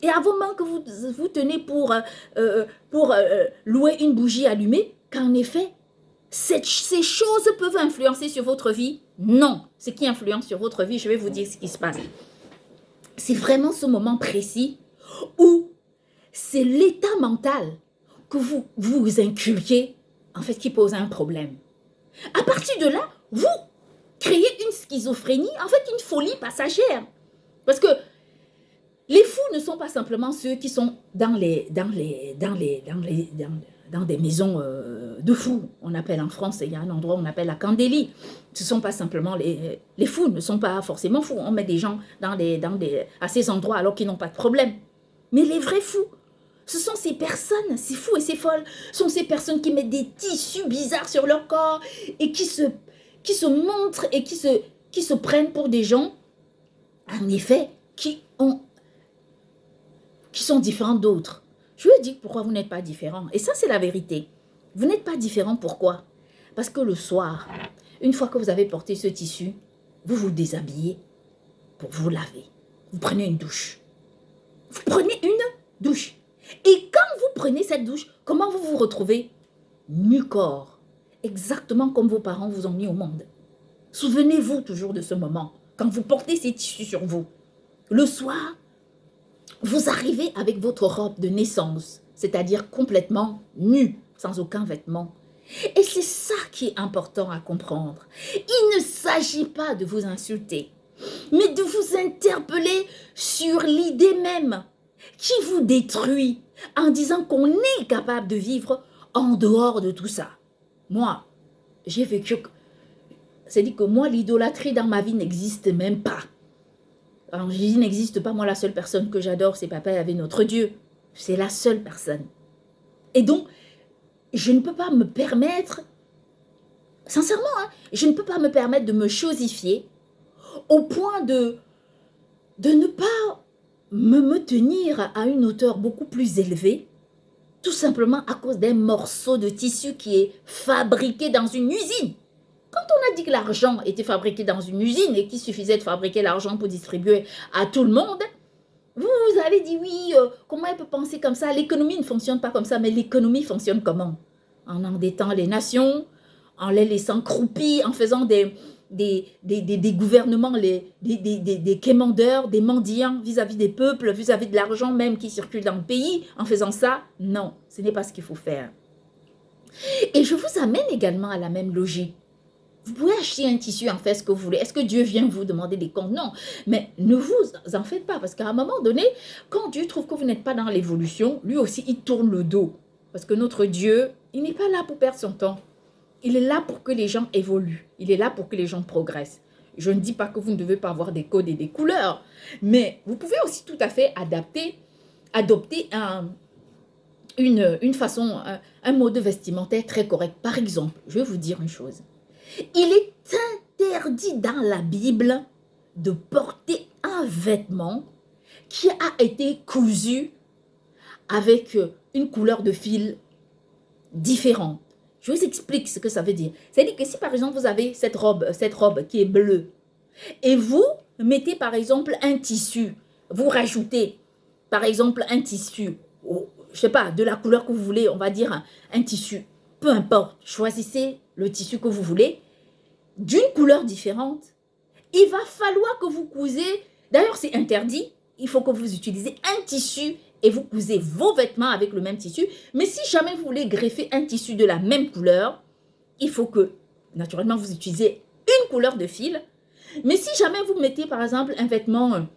et à vos mains que vous tenez pour louer une bougie allumée, qu'en effet, ces choses peuvent influencer sur votre vie. Non, ce qui influence sur votre vie, je vais vous dire ce qui se passe. C'est vraiment ce moment précis où c'est l'état mental que vous inculquez, en fait, qui pose un problème. À partir de là, vous créez une schizophrénie, en fait, une folie passagère. Parce que les fous ne sont pas simplement ceux qui sont dans des maisons de fous. On appelle en France, il y a un endroit où on appelle la Candélie. Ce ne sont pas simplement les fous, ne sont pas forcément fous. On met des gens à ces endroits alors qu'ils n'ont pas de problème. Mais les vrais fous, ce sont ces personnes, ces fous et ces folles, sont ces personnes qui mettent des tissus bizarres sur leur corps et qui se montrent et qui se prennent pour des gens, en effet, qui sont différents d'autres. Je veux dire pourquoi vous n'êtes pas différents. Et ça, c'est la vérité. Vous n'êtes pas différents, pourquoi? Parce que le soir, une fois que vous avez porté ce tissu, vous vous déshabillez pour vous laver. Vous prenez une douche. Vous prenez une douche. Et quand vous prenez cette douche, comment vous vous retrouvez? Nu-corps. Exactement comme vos parents vous ont mis au monde. Souvenez-vous toujours de ce moment. Quand vous portez ces tissus sur vous. Le soir, vous arrivez avec votre robe de naissance, c'est-à-dire complètement nue, sans aucun vêtement. Et c'est ça qui est important à comprendre. Il ne s'agit pas de vous insulter. mais de vous interpeller sur l'idée même qui vous détruit en disant qu'on est capable de vivre en dehors de tout ça. Moi, j'ai vécu... C'est-à-dire que moi, l'idolâtrie dans ma vie n'existe même pas. Alors, je dis n'existe pas. Moi, la seule personne que j'adore, c'est Papa avec notre Dieu. C'est la seule personne. Et donc, je ne peux pas me permettre, sincèrement, je ne peux pas me permettre de me chosifier au point de ne pas me tenir à une hauteur beaucoup plus élevée, tout simplement à cause d'un morceau de tissu qui est fabriqué dans une usine. Quand on a dit que l'argent était fabriqué dans une usine et qu'il suffisait de fabriquer l'argent pour distribuer à tout le monde, vous avez dit oui, comment elle peut penser comme ça? L'économie ne fonctionne pas comme ça, mais l'économie fonctionne comment? En endettant les nations, en les laissant croupies, en faisant des gouvernements, des quémandeurs, des mendiants vis-à-vis des peuples, vis-à-vis de l'argent même qui circule dans le pays. En faisant ça, non, ce n'est pas ce qu'il faut faire. Et je vous amène également à la même logique. Vous pouvez acheter un tissu, en faire ce que vous voulez. Est-ce que Dieu vient vous demander des comptes? Non, mais ne vous en faites pas, parce qu'à un moment donné, quand Dieu trouve que vous n'êtes pas dans l'évolution, lui aussi, il tourne le dos. Parce que notre Dieu, il n'est pas là pour perdre son temps. Il est là pour que les gens évoluent. Il est là pour que les gens progressent. Je ne dis pas que vous ne devez pas avoir des codes et des couleurs, mais vous pouvez aussi tout à fait adopter une façon, un mode vestimentaire très correct. Par exemple, je vais vous dire une chose. Il est interdit dans la Bible de porter un vêtement qui a été cousu avec une couleur de fil différente. Je vous explique ce que ça veut dire. C'est-à-dire que si par exemple vous avez cette robe qui est bleue et vous mettez par exemple un tissu, vous rajoutez par exemple un tissu, je ne sais pas, de la couleur que vous voulez, on va dire un tissu, peu importe, choisissez le tissu que vous voulez, d'une couleur différente, il va falloir que vous cousez, d'ailleurs c'est interdit, il faut que vous utilisez un tissu et vous cousez vos vêtements avec le même tissu, mais si jamais vous voulez greffer un tissu de la même couleur, il faut que, naturellement, vous utilisez une couleur de fil, mais si jamais vous mettez par exemple un vêtement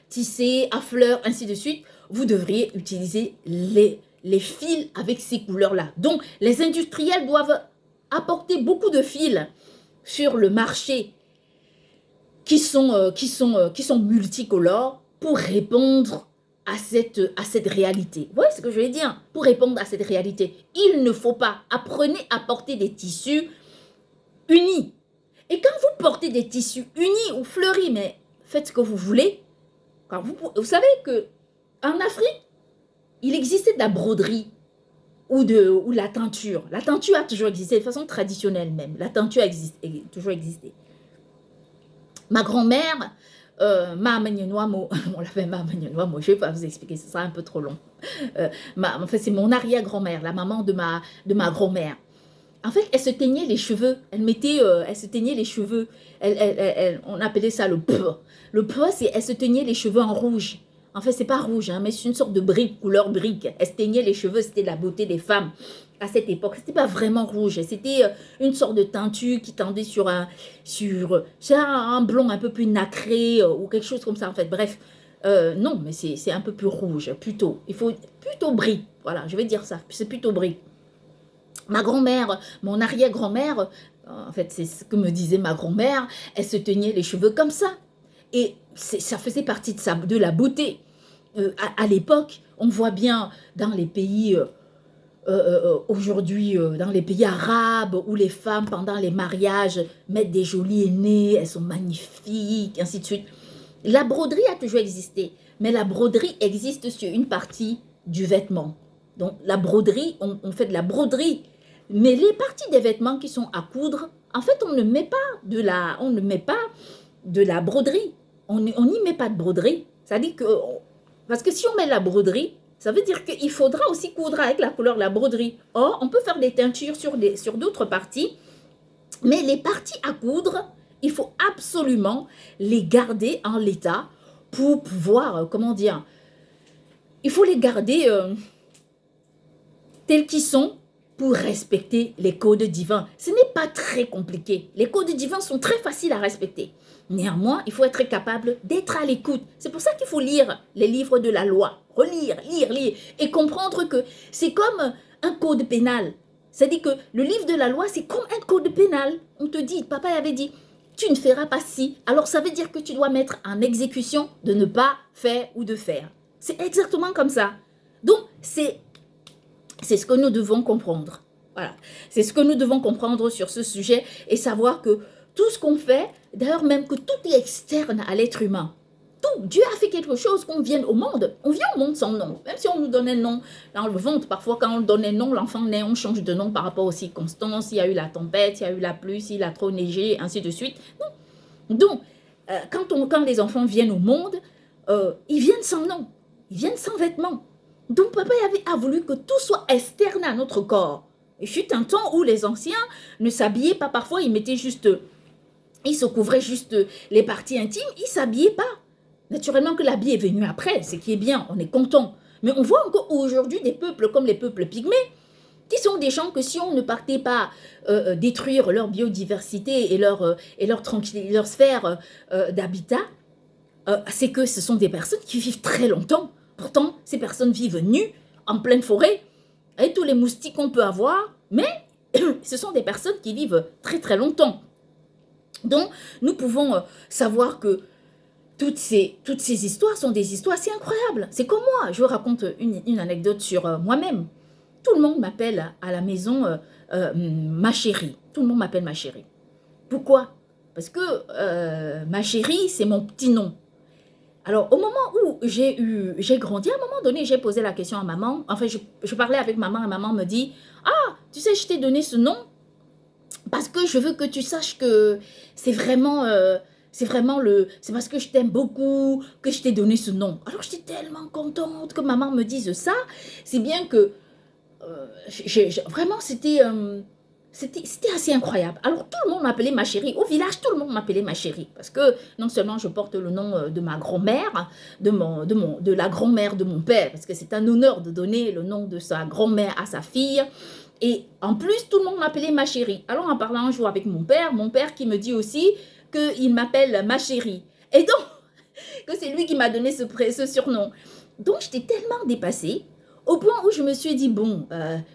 tissé à fleurs, ainsi de suite, vous devriez utiliser les fils avec ces couleurs-là. Donc, les industriels doivent apporter beaucoup de fils sur le marché qui sont multicolores pour répondre à cette réalité. Vous voyez ce que je veux dire? Pour répondre à cette réalité, il ne faut pas, apprenez à porter des tissus unis. Et quand vous portez des tissus unis ou fleuris, mais faites ce que vous voulez, quand vous savez que en Afrique, il existait de la broderie ou la teinture. La teinture a toujours existé, de façon traditionnelle même. La teinture a toujours existé. Ma grand-mère, on l'avait je ne vais pas vous expliquer, ce sera un peu trop long. En fait, c'est mon arrière-grand-mère, la maman de ma grand-mère. En fait, elle se teignait les cheveux. Elle se teignait les cheveux. On appelait ça le peu. Le peu, c'est elle se teignait les cheveux en rouge. En fait, c'est pas rouge, mais c'est une sorte de brique, couleur brique. Elle se teignait les cheveux, c'était la beauté des femmes à cette époque. C'était pas vraiment rouge, c'était une sorte de teinture qui tendait sur un blond un peu plus nacré ou quelque chose comme ça. En fait, bref, non, mais c'est un peu plus rouge, plutôt. Il faut plutôt brique. Voilà, je vais dire ça. C'est plutôt brique. Ma grand-mère, mon arrière-grand-mère, en fait, c'est ce que me disait ma grand-mère, elle se teignait les cheveux comme ça. Et ça faisait partie de la beauté. À l'époque, on voit bien dans les pays, aujourd'hui, dans les pays arabes, où les femmes, pendant les mariages, mettent des jolis aînés, elles sont magnifiques, ainsi de suite. La broderie a toujours existé, mais la broderie existe sur une partie du vêtement. Donc, la broderie, on fait de la broderie. Mais les parties des vêtements qui sont à coudre, en fait, on ne met pas de la broderie. On n'y met pas de broderie. C'est-à-dire que, parce que si on met de la broderie, ça veut dire qu'il faudra aussi coudre avec la couleur de la broderie. Or, on peut faire des teintures sur d'autres parties, mais les parties à coudre, il faut absolument les garder en l'état pour pouvoir, comment dire, il faut les garder tels qu'ils sont pour respecter les codes divins. Ce n'est pas très compliqué. Les codes divins sont très faciles à respecter. Néanmoins, il faut être capable d'être à l'écoute. C'est pour ça qu'il faut lire les livres de la loi. Relire, lire, et comprendre que c'est comme un code pénal. C'est-à-dire que le livre de la loi, c'est comme un code pénal. On te dit, papa avait dit, tu ne feras pas ci. Alors ça veut dire que tu dois mettre en exécution de ne pas faire ou de faire. C'est exactement comme ça. Donc, c'est ce que nous devons comprendre. Voilà. C'est ce que nous devons comprendre sur ce sujet et savoir que tout ce qu'on fait, d'ailleurs même que tout est externe à l'être humain. Tout, Dieu a fait quelque chose qu'on vienne au monde. On vient au monde sans nom. Même si on nous donne un nom dans le ventre, parfois quand on donne un nom, l'enfant naît, on change de nom par rapport aux circonstances. Il y a eu la tempête, il y a eu la pluie, il a trop neigé, ainsi de suite. Non. Donc, quand les enfants viennent au monde, ils viennent sans nom. Ils viennent sans vêtements. Donc, papa a voulu que tout soit externe à notre corps. Il fut un temps où les anciens ne s'habillaient pas. Parfois, ils mettaient juste, ils se couvraient juste les parties intimes. Ils ne s'habillaient pas. Naturellement que l'habit est venu après, ce qui est bien, on est content. Mais on voit encore aujourd'hui des peuples comme les peuples pygmées, qui sont des gens que si on ne partait pas détruire leur biodiversité et leur tranquillité, leur sphère d'habitat, c'est que ce sont des personnes qui vivent très longtemps. Pourtant, ces personnes vivent nues, en pleine forêt, avec tous les moustiques qu'on peut avoir, mais ce sont des personnes qui vivent très très longtemps. Donc, nous pouvons savoir que toutes ces histoires sont des histoires assez incroyables. C'est comme moi, je vous raconte une anecdote sur moi-même. Tout le monde m'appelle à la maison ma chérie. Tout le monde m'appelle ma chérie. Pourquoi? Parce que ma chérie, c'est mon petit nom. Alors, au moment où j'ai grandi, à un moment donné, j'ai posé la question à maman. Enfin, je parlais avec maman et maman me dit, « Ah, tu sais, je t'ai donné ce nom parce que je veux que tu saches que c'est vraiment... c'est parce que je t'aime beaucoup que je t'ai donné ce nom. » Alors, j'étais tellement contente que maman me dise ça. C'est bien que... vraiment, c'était assez incroyable. Alors, tout le monde m'appelait ma chérie. Au village, tout le monde m'appelait ma chérie. Parce que non seulement je porte le nom de ma grand-mère, de la grand-mère de mon père, parce que c'est un honneur de donner le nom de sa grand-mère à sa fille. Et en plus, tout le monde m'appelait ma chérie. Alors, en parlant un jour avec mon père qui me dit aussi qu'il m'appelle ma chérie. Et donc, que c'est lui qui m'a donné ce surnom. Donc, j'étais tellement dépassée, au point où je me suis dit, bon,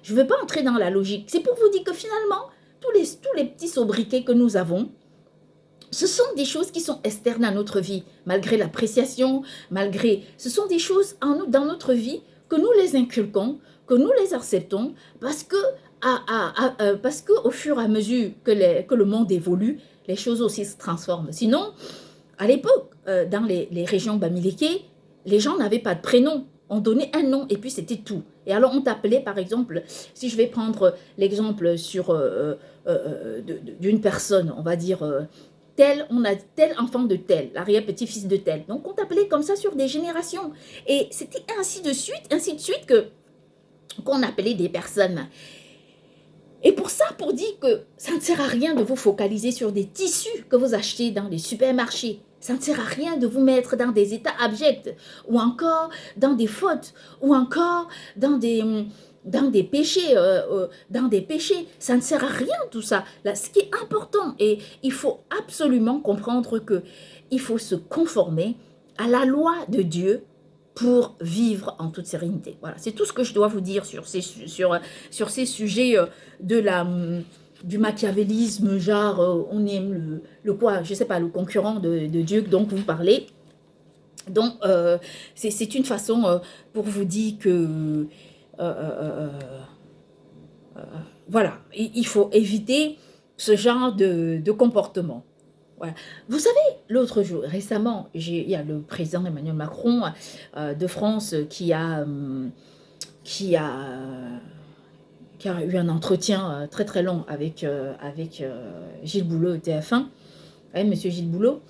je ne veux pas entrer dans la logique. C'est pour vous dire que finalement, tous les petits sobriquets que nous avons, ce sont des choses qui sont externes à notre vie, malgré l'appréciation, ce sont des choses dans notre vie que nous les inculquons, que nous les acceptons, parce que au fur et à mesure que le monde évolue, les choses aussi se transforment. Sinon, à l'époque, dans les régions bamileke, les gens n'avaient pas de prénom. On donnait un nom et puis c'était tout. Et alors on t'appelait par exemple, si je vais prendre l'exemple d'une personne, on va dire on a tel enfant de tel, l'arrière-petit-fils de tel. Donc on t'appelait comme ça sur des générations. Et c'était ainsi de suite qu'on appelait des personnes. Et pour dire que ça ne sert à rien de vous focaliser sur des tissus que vous achetez dans les supermarchés. Ça ne sert à rien de vous mettre dans des états abjects ou encore dans des fautes ou encore dans des péchés. Ça ne sert à rien tout ça. Là, ce qui est important, et il faut absolument comprendre que il faut se conformer à la loi de Dieu pour vivre en toute sérénité. Voilà, c'est tout ce que je dois vous dire sur ces sujets du machiavélisme, genre on aime le quoi, je sais pas, le concurrent de Dieu dont vous parlez. Donc, c'est une façon pour vous dire que, voilà, il faut éviter ce genre de comportement. Voilà. Vous savez, l'autre jour, récemment, il y a le président Emmanuel Macron de France qui a eu un entretien très très long avec Gilles Boulot, TF1, monsieur Gilles Boulot.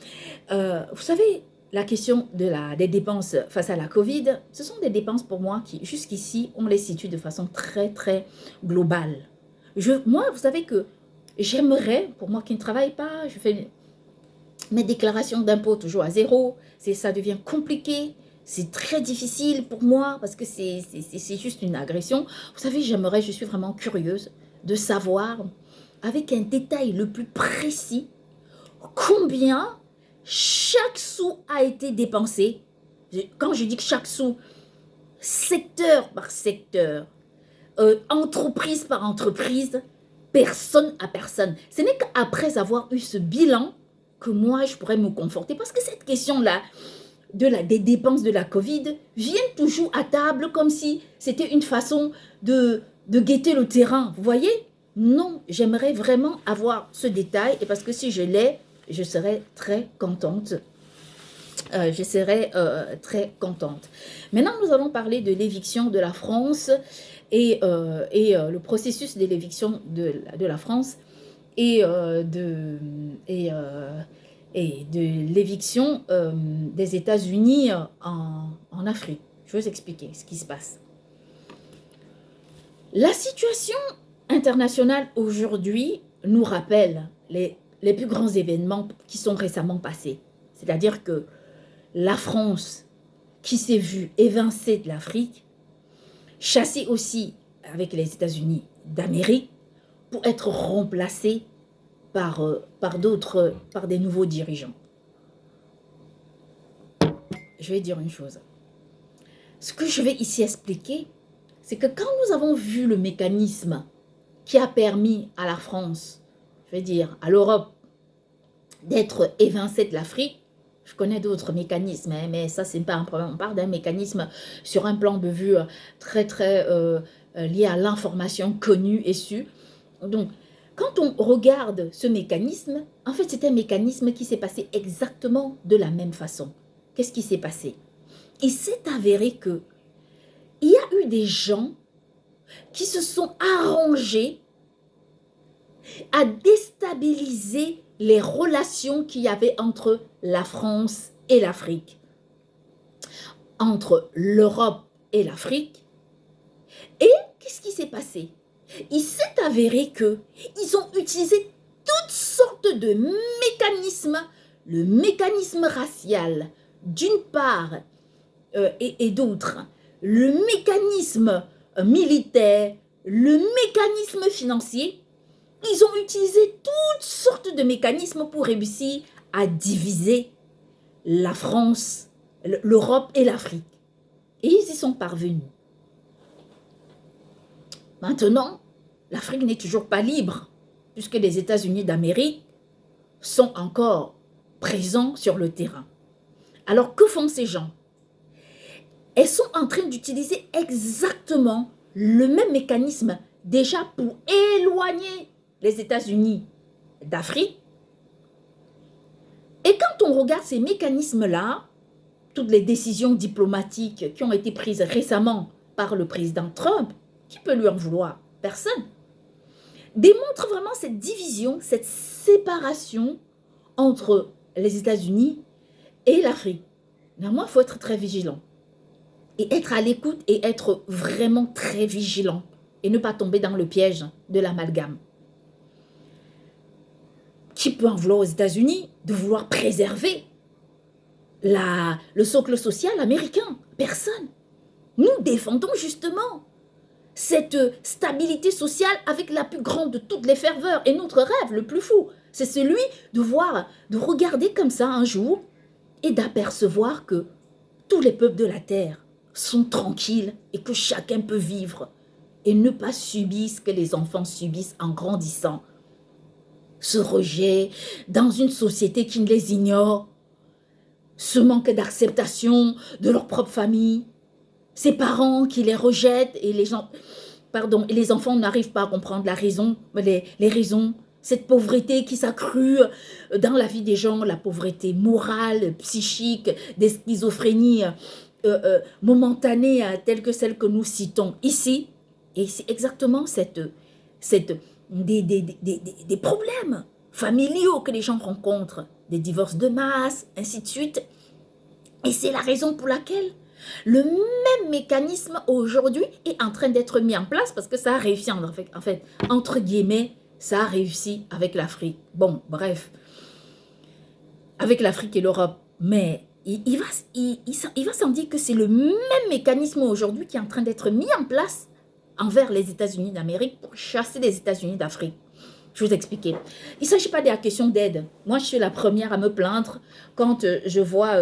Vous savez, la question des dépenses face à la Covid, ce sont des dépenses pour moi qui, jusqu'ici, on les situe de façon très très globale. Moi, vous savez que j'aimerais, pour moi qui ne travaille pas, je fais mes déclarations d'impôts toujours à zéro, ça devient compliqué. c'est très difficile pour moi parce que c'est juste une agression. Vous savez, je suis vraiment curieuse de savoir, avec un détail le plus précis, combien chaque sou a été dépensé. Quand je dis que chaque sou, secteur par secteur, entreprise par entreprise, personne à personne. Ce n'est qu'après avoir eu ce bilan que moi, je pourrais me conforter. Parce que cette question-là, des dépenses de la Covid, vient toujours à table comme si c'était une façon de guetter le terrain. Vous voyez? Non, j'aimerais vraiment avoir ce détail. Et parce que si je l'ai, je serais très contente. Je serais très contente. Maintenant, nous allons parler de l'éviction de la France et le processus de l'éviction de la France et de l'éviction des États-Unis en Afrique. Je vais vous expliquer ce qui se passe. La situation internationale aujourd'hui nous rappelle les plus grands événements qui sont récemment passés. C'est-à-dire que la France, qui s'est vue évincée de l'Afrique, chassée aussi avec les États-Unis d'Amérique, pour être remplacée par des nouveaux dirigeants. Je vais dire une chose. Ce que je vais ici expliquer, c'est que quand nous avons vu le mécanisme qui a permis à la France, je vais dire à l'Europe, d'être évincée de l'Afrique, je connais d'autres mécanismes, hein, mais ça, ce n'est pas un problème. On parle d'un mécanisme sur un plan de vue très, très lié à l'information connue et su. Donc, quand on regarde ce mécanisme, en fait, c'est un mécanisme qui s'est passé exactement de la même façon. Qu'est-ce qui s'est passé? Il s'est avéré que il y a eu des gens qui se sont arrangés à déstabiliser les relations qu'il y avait entre la France et l'Afrique, entre l'Europe et l'Afrique. Et qu'est-ce qui s'est passé? Il s'est avéré qu'ils ont utilisé toutes sortes de mécanismes, le mécanisme racial d'une part et d'autres, le mécanisme militaire, le mécanisme financier. Ils ont utilisé toutes sortes de mécanismes pour réussir à diviser la France, l'Europe et l'Afrique. Et ils y sont parvenus. Maintenant, l'Afrique n'est toujours pas libre, puisque les États-Unis d'Amérique sont encore présents sur le terrain. Alors, que font ces gens? Ils sont en train d'utiliser exactement le même mécanisme déjà pour éloigner les États-Unis d'Afrique. Et quand on regarde ces mécanismes-là, toutes les décisions diplomatiques qui ont été prises récemment par le président Trump, qui peut lui en vouloir? Personne. Démontrent vraiment cette division, cette séparation entre les États-Unis et l'Afrique. Néanmoins, il faut être très vigilant. Et être à l'écoute et être vraiment très vigilant. Et ne pas tomber dans le piège de l'amalgame. Qui peut en vouloir aux États-Unis de vouloir préserver le socle social américain? Personne. Nous défendons justement cette stabilité sociale avec la plus grande de toutes les ferveurs. Et notre rêve le plus fou, c'est celui de regarder comme ça un jour et d'apercevoir que tous les peuples de la terre sont tranquilles et que chacun peut vivre et ne pas subir ce que les enfants subissent en grandissant. Ce rejet dans une société qui ne les ignore, ce manque d'acceptation de leur propre famille, ces parents qui les rejettent et les enfants n'arrivent pas à comprendre les raisons, cette pauvreté qui s'accrue dans la vie des gens, la pauvreté morale, psychique, des schizophrénies momentanées telles que celles que nous citons ici. Et c'est exactement des problèmes familiaux que les gens rencontrent, des divorces de masse, ainsi de suite. Et c'est la raison pour laquelle le même mécanisme aujourd'hui est en train d'être mis en place parce que ça a réussi, en fait, entre guillemets, ça a réussi avec l'Afrique. Bon, bref, avec l'Afrique et l'Europe. Mais il va sans dire que c'est le même mécanisme aujourd'hui qui est en train d'être mis en place envers les États-Unis d'Amérique pour chasser les États-Unis d'Afrique. Je vais vous expliquer. Il ne s'agit pas de la question d'aide. Moi, je suis la première à me plaindre quand je vois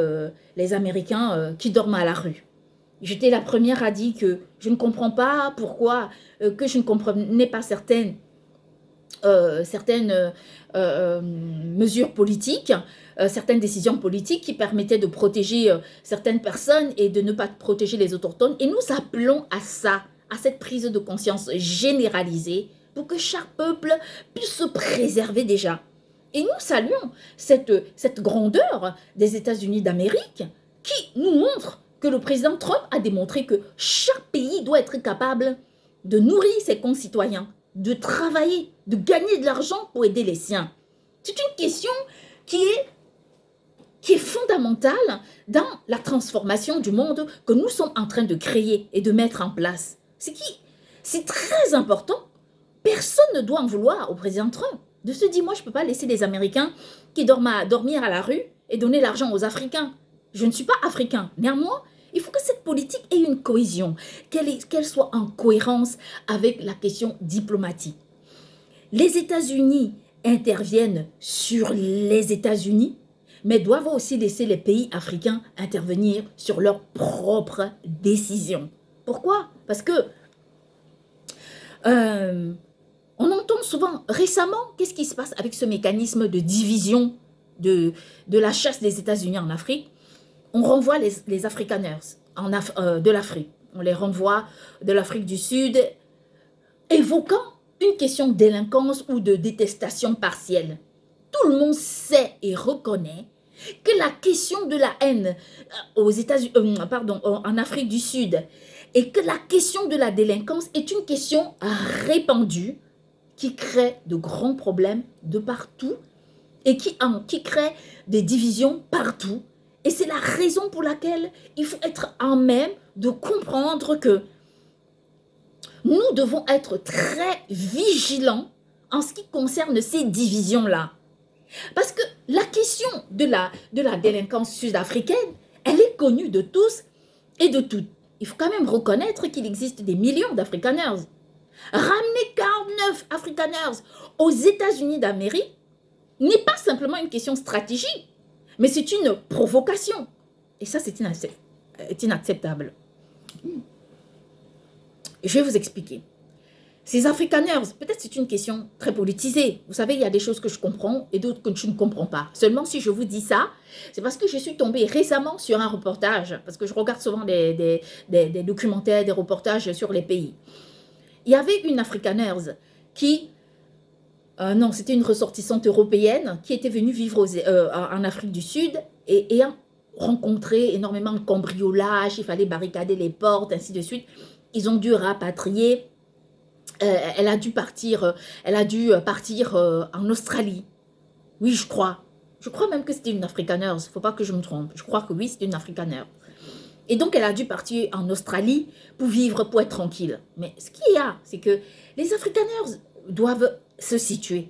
les Américains qui dorment à la rue. J'étais la première à dire que je ne comprends pas pourquoi, que je ne comprenais pas certaines mesures politiques, certaines décisions politiques qui permettaient de protéger certaines personnes et de ne pas protéger les autochtones. Et nous appelons à ça, à cette prise de conscience généralisée pour que chaque peuple puisse se préserver déjà. Et nous saluons cette grandeur des États-Unis d'Amérique qui nous montre que le président Trump a démontré que chaque pays doit être capable de nourrir ses concitoyens, de travailler, de gagner de l'argent pour aider les siens. C'est une question qui est fondamentale dans la transformation du monde que nous sommes en train de créer et de mettre en place. C'est très important. Personne ne doit en vouloir au président Trump de se dire, moi je ne peux pas laisser les Américains qui dormir à la rue et donner l'argent aux Africains. Je ne suis pas africain. Néanmoins, il faut que cette politique ait une cohésion, qu'elle soit en cohérence avec la question diplomatique. Les États-Unis interviennent sur les États-Unis, mais doivent aussi laisser les pays africains intervenir sur leurs propres décisions. Pourquoi? Parce que on entend souvent, récemment, qu'est-ce qui se passe avec ce mécanisme de division de la chasse des États-Unis en Afrique? On renvoie les Afrikaners de l'Afrique. On les renvoie de l'Afrique du Sud, évoquant une question de délinquance ou de détestation partielle. Tout le monde sait et reconnaît que la question de la haine en Afrique du Sud et que la question de la délinquance est une question répandue qui crée de grands problèmes de partout et qui crée des divisions partout. Et c'est la raison pour laquelle il faut être en même de comprendre que nous devons être très vigilants en ce qui concerne ces divisions-là. Parce que la question de la délinquance sud-africaine, elle est connue de tous et de toutes. Il faut quand même reconnaître qu'il existe des millions d'Afrikaners. Ramener 49 Afrikaners aux États-Unis d'Amérique n'est pas simplement une question stratégique, mais c'est une provocation. Et ça, c'est inacceptable. Je vais vous expliquer. Ces Afrikaners, peut-être c'est une question très politisée. Vous savez, il y a des choses que je comprends et d'autres que je ne comprends pas. Seulement, si je vous dis ça, c'est parce que je suis tombée récemment sur un reportage, parce que je regarde souvent des documentaires, des reportages sur les pays. Il y avait une Afrikaners qui... non, c'était une ressortissante européenne qui était venue vivre en Afrique du Sud et ayant rencontré énormément de cambriolage, il fallait barricader les portes, ainsi de suite. Ils ont dû rapatrier. Elle a dû partir en Australie. Oui, je crois. Je crois même que c'était une Afrikaners. Il ne faut pas que je me trompe. Je crois que oui, c'était une Afrikaners. Et donc, elle a dû partir en Australie pour vivre, pour être tranquille. Mais ce qu'il y a, c'est que les Afrikaners doivent se situer.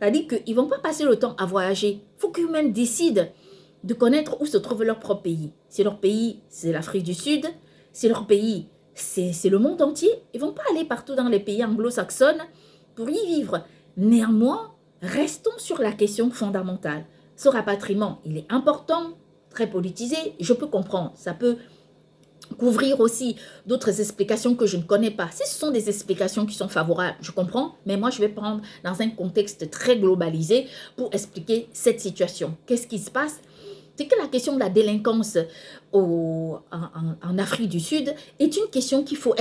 C'est-à-dire qu'ils ne vont pas passer le temps à voyager. Il faut qu'eux-mêmes décident de connaître où se trouve leur propre pays. Si leur pays, c'est l'Afrique du Sud, si leur pays, c'est le monde entier, ils ne vont pas aller partout dans les pays anglo-saxons pour y vivre. Néanmoins, restons sur la question fondamentale. Ce rapatriement, il est important, très politisé, je peux comprendre. Ça peut couvrir aussi d'autres explications que je ne connais pas. Si ce sont des explications qui sont favorables, je comprends, mais moi je vais prendre dans un contexte très globalisé pour expliquer cette situation. Qu'est-ce qui se passe? C'est que la question de la délinquance en Afrique du Sud est une question qu'il faut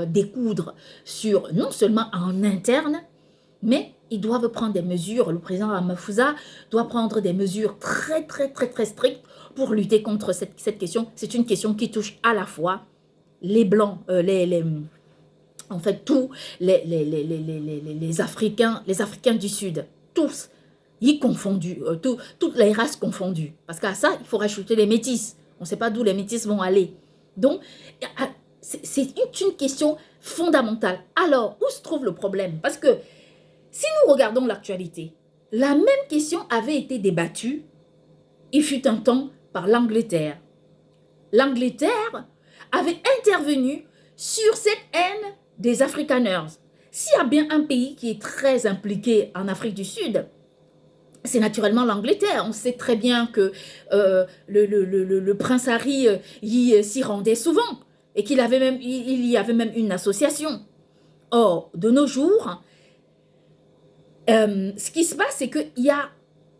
découdre sur, non seulement en interne, mais ils doivent prendre des mesures. Le président Ramaphosa doit prendre des mesures très, très, très, très strictes pour lutter contre cette question. C'est une question qui touche à la fois les Blancs, en fait, tous les Africains du Sud, tous. Y confondus, toutes les races confondues. Parce qu'à ça, il faut rajouter les métis. On ne sait pas d'où les métis vont aller. Donc, c'est une question fondamentale. Alors, où se trouve le problème? Parce que si nous regardons l'actualité, la même question avait été débattue, il fut un temps, par l'Angleterre. L'Angleterre avait intervenu sur cette haine des Afrikaners. S'il y a bien un pays qui est très impliqué en Afrique du Sud, c'est naturellement l'Angleterre. On sait très bien que le prince Harry s'y rendait souvent et qu'il y avait même une association. Or, de nos jours, ce qui se passe, c'est qu'il y a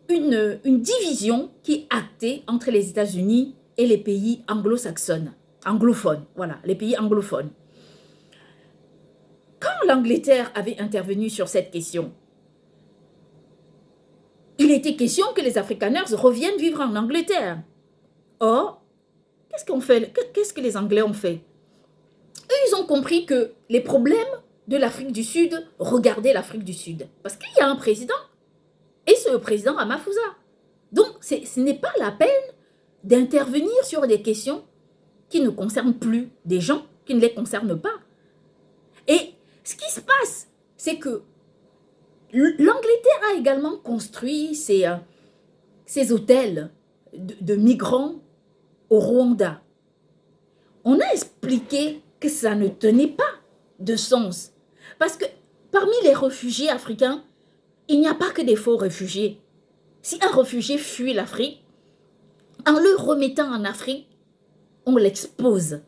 une division qui est actée entre les États-Unis et les pays anglophones, voilà, les pays anglophones. Quand l'Angleterre avait intervenu sur cette question, il était question que les Afrikaners reviennent vivre en Angleterre. Or, qu'est-ce que les Anglais ont fait? Eux, ils ont compris que les problèmes de l'Afrique du Sud regardaient l'Afrique du Sud. Parce qu'il y a un président, et c'est le président Ramaphosa. Donc, ce n'est pas la peine d'intervenir sur des questions qui ne concernent plus des gens, qui ne les concernent pas. Et ce qui se passe, c'est que l'Angleterre a également construit ces hôtels de migrants au Rwanda. On a expliqué que ça ne tenait pas de sens. Parce que parmi les réfugiés africains, il n'y a pas que des faux réfugiés. Si un réfugié fuit l'Afrique, en le remettant en Afrique, on l'expose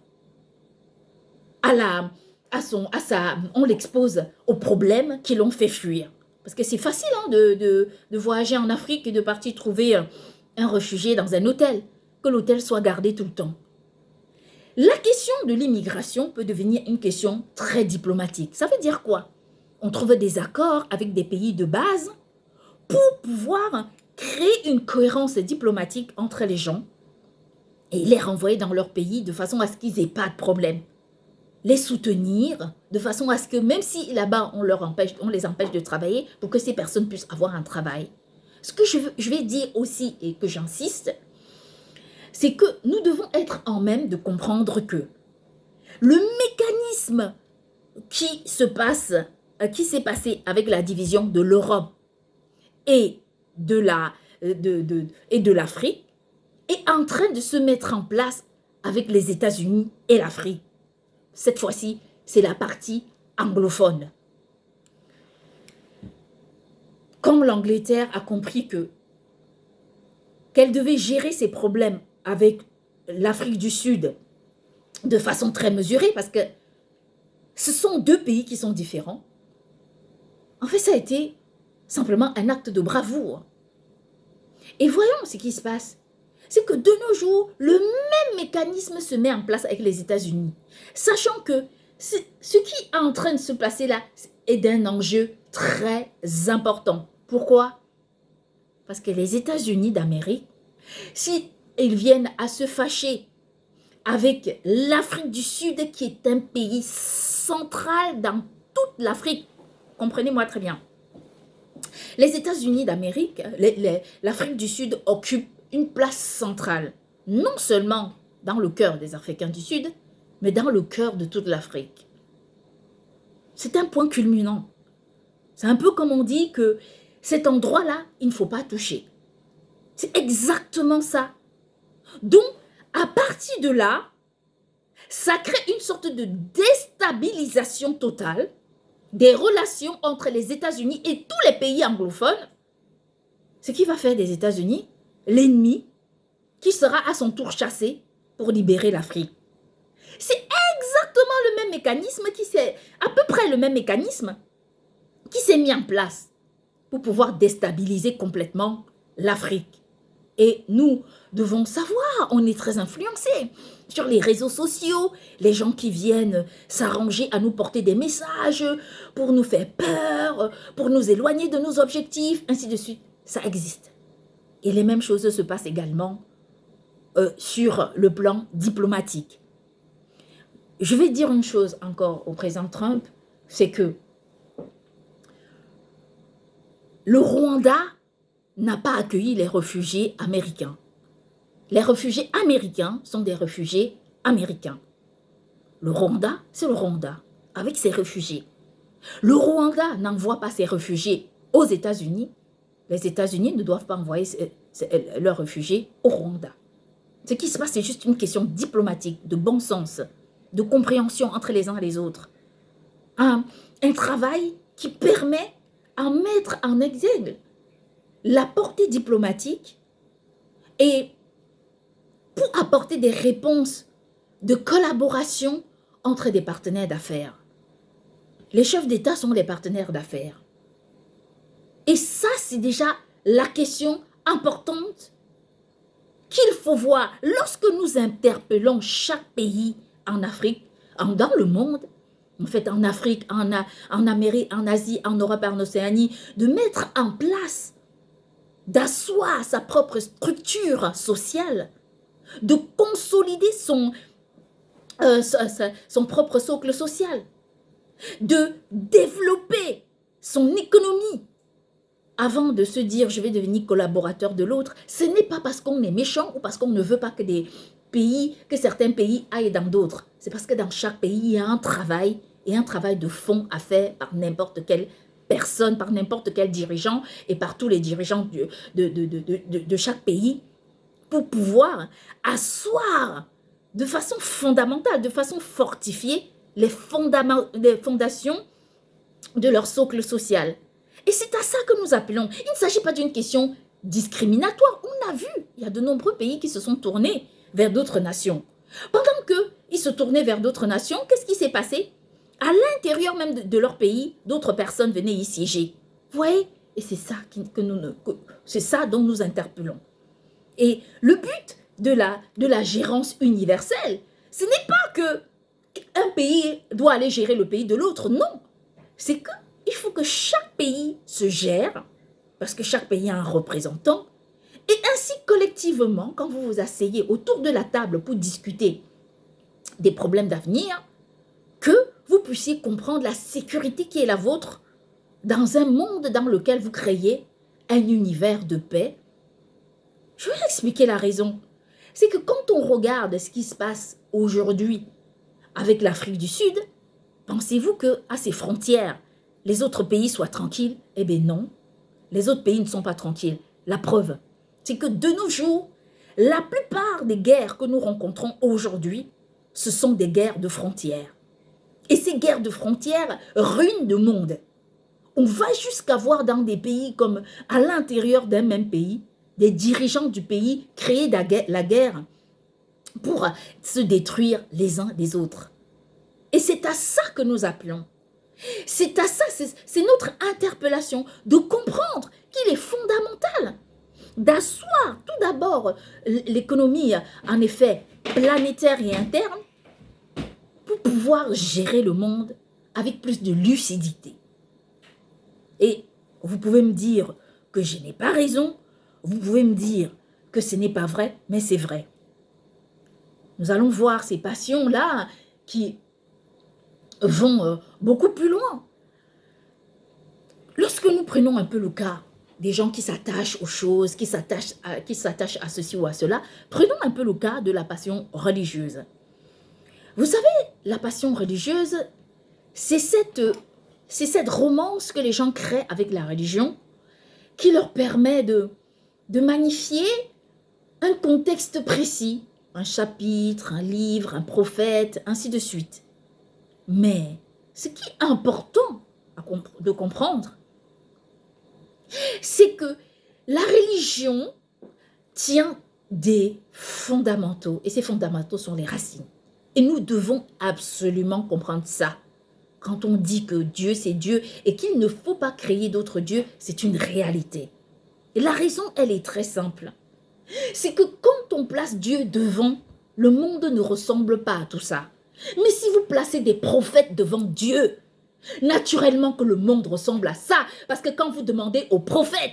on l'expose aux problèmes qui l'ont fait fuir. Parce que c'est facile de voyager en Afrique et de partir trouver un réfugié dans un hôtel, que l'hôtel soit gardé tout le temps. La question de l'immigration peut devenir une question très diplomatique. Ça veut dire quoi? On trouve des accords avec des pays de base pour pouvoir créer une cohérence diplomatique entre les gens et les renvoyer dans leur pays de façon à ce qu'ils n'aient pas de problème. Les soutenir de façon à ce que même si là-bas on les empêche de travailler, pour que ces personnes puissent avoir un travail. Ce que je vais dire aussi et que j'insiste, c'est que nous devons être en même de comprendre que le mécanisme qui s'est passé avec la division de l'Europe et de l'Afrique est en train de se mettre en place avec les États-Unis et l'Afrique. Cette fois-ci, c'est la partie anglophone. Comme l'Angleterre a compris qu'elle devait gérer ses problèmes avec l'Afrique du Sud de façon très mesurée, parce que ce sont deux pays qui sont différents, en fait, ça a été simplement un acte de bravoure. Et voyons ce qui se passe. C'est que de nos jours, le même mécanisme se met en place avec les États-Unis, sachant que ce qui est en train de se passer là est d'un enjeu très important. Pourquoi? Parce que les États-Unis d'Amérique, si ils viennent à se fâcher avec l'Afrique du Sud, qui est un pays central dans toute l'Afrique, comprenez-moi très bien, les États-Unis d'Amérique, l'Afrique du Sud occupe une place centrale, non seulement dans le cœur des Africains du Sud, mais dans le cœur de toute l'Afrique. C'est un point culminant. C'est un peu comme on dit que cet endroit-là, il ne faut pas toucher. C'est exactement ça. Donc, à partir de là, ça crée une sorte de déstabilisation totale des relations entre les États-Unis et tous les pays anglophones. Ce qui va faire des États-Unis l'ennemi qui sera à son tour chassé pour libérer l'Afrique. C'est exactement le même mécanisme à peu près le même mécanisme qui s'est mis en place pour pouvoir déstabiliser complètement l'Afrique. Et nous devons savoir, on est très influencés sur les réseaux sociaux, les gens qui viennent s'arranger à nous porter des messages pour nous faire peur, pour nous éloigner de nos objectifs, ainsi de suite. Ça existe. Et les mêmes choses se passent également sur le plan diplomatique. Je vais dire une chose encore au président Trump, c'est que le Rwanda n'a pas accueilli les réfugiés américains. Les réfugiés américains sont des réfugiés américains. Le Rwanda, c'est le Rwanda, avec ses réfugiés. Le Rwanda n'envoie pas ses réfugiés aux États-Unis. Les États-Unis ne doivent pas envoyer leurs réfugiés au Rwanda. Ce qui se passe, c'est juste une question diplomatique, de bon sens, de compréhension entre les uns et les autres. Un travail qui permet à mettre en exergue la portée diplomatique et pour apporter des réponses de collaboration entre des partenaires d'affaires. Les chefs d'État sont des partenaires d'affaires. Et ça, c'est déjà la question importante qu'il faut voir lorsque nous interpellons chaque pays en Afrique, dans le monde, en fait en Afrique, en Amérique, en Asie, en Europe et en Océanie, de mettre en place, d'asseoir sa propre structure sociale, de consolider son propre socle social, de développer son économie. Avant de se dire je vais devenir collaborateur de l'autre, ce n'est pas parce qu'on est méchant ou parce qu'on ne veut pas que certains pays aillent dans d'autres. C'est parce que dans chaque pays, il y a un travail et un travail de fond à faire par n'importe quelle personne, par n'importe quel dirigeant et par tous les dirigeants de chaque pays pour pouvoir asseoir de façon fondamentale, de façon fortifiée les fondations de leur socle social. Et c'est à ça que nous appelons. Il ne s'agit pas d'une question discriminatoire. On a vu, il y a de nombreux pays qui se sont tournés vers d'autres nations. Pendant qu'ils se tournaient vers d'autres nations, qu'est-ce qui s'est passé? À l'intérieur même de leur pays, d'autres personnes venaient y siéger. Vous voyez? Et c'est ça, c'est ça dont nous interpellons. Et le but de la gérance universelle, ce n'est pas que un pays doit aller gérer le pays de l'autre, non. C'est qu'il faut que chaque pays se gère, parce que chaque pays a un représentant, et ainsi collectivement, quand vous vous asseyez autour de la table pour discuter des problèmes d'avenir, que vous puissiez comprendre la sécurité qui est la vôtre dans un monde dans lequel vous créez un univers de paix. Je vais expliquer la raison. C'est que quand on regarde ce qui se passe aujourd'hui avec l'Afrique du Sud, pensez-vous qu'à ses frontières, les autres pays soient tranquilles? Eh bien non, les autres pays ne sont pas tranquilles. La preuve, c'est que de nos jours, la plupart des guerres que nous rencontrons aujourd'hui, ce sont des guerres de frontières. Et ces guerres de frontières ruinent le monde. On va jusqu'à voir dans des pays comme à l'intérieur d'un même pays, des dirigeants du pays créer la guerre pour se détruire les uns des autres. Et c'est à ça que nous appelons. C'est à ça, c'est notre interpellation de comprendre qu'il est fondamental d'asseoir tout d'abord l'économie, en effet, planétaire et interne, pour pouvoir gérer le monde avec plus de lucidité. Et vous pouvez me dire que je n'ai pas raison, vous pouvez me dire que ce n'est pas vrai, mais c'est vrai. Nous allons voir ces passions-là qui vont beaucoup plus loin. Lorsque nous prenons un peu le cas des gens qui s'attachent aux choses, qui s'attachent à ceci ou à cela, prenons un peu le cas de la passion religieuse. Vous savez, la passion religieuse, c'est cette romance que les gens créent avec la religion qui leur permet de magnifier un contexte précis, un chapitre, un livre, un prophète, ainsi de suite. Mais ce qui est important de comprendre, c'est que la religion tient des fondamentaux, et ces fondamentaux sont les racines. Et nous devons absolument comprendre ça. Quand on dit que Dieu, c'est Dieu, et qu'il ne faut pas créer d'autres dieux, c'est une réalité. Et la raison, elle est très simple. C'est que quand on place Dieu devant, le monde ne ressemble pas à tout ça. Mais si vous placez des prophètes devant Dieu, naturellement que le monde ressemble à ça. Parce que quand vous demandez aux prophètes,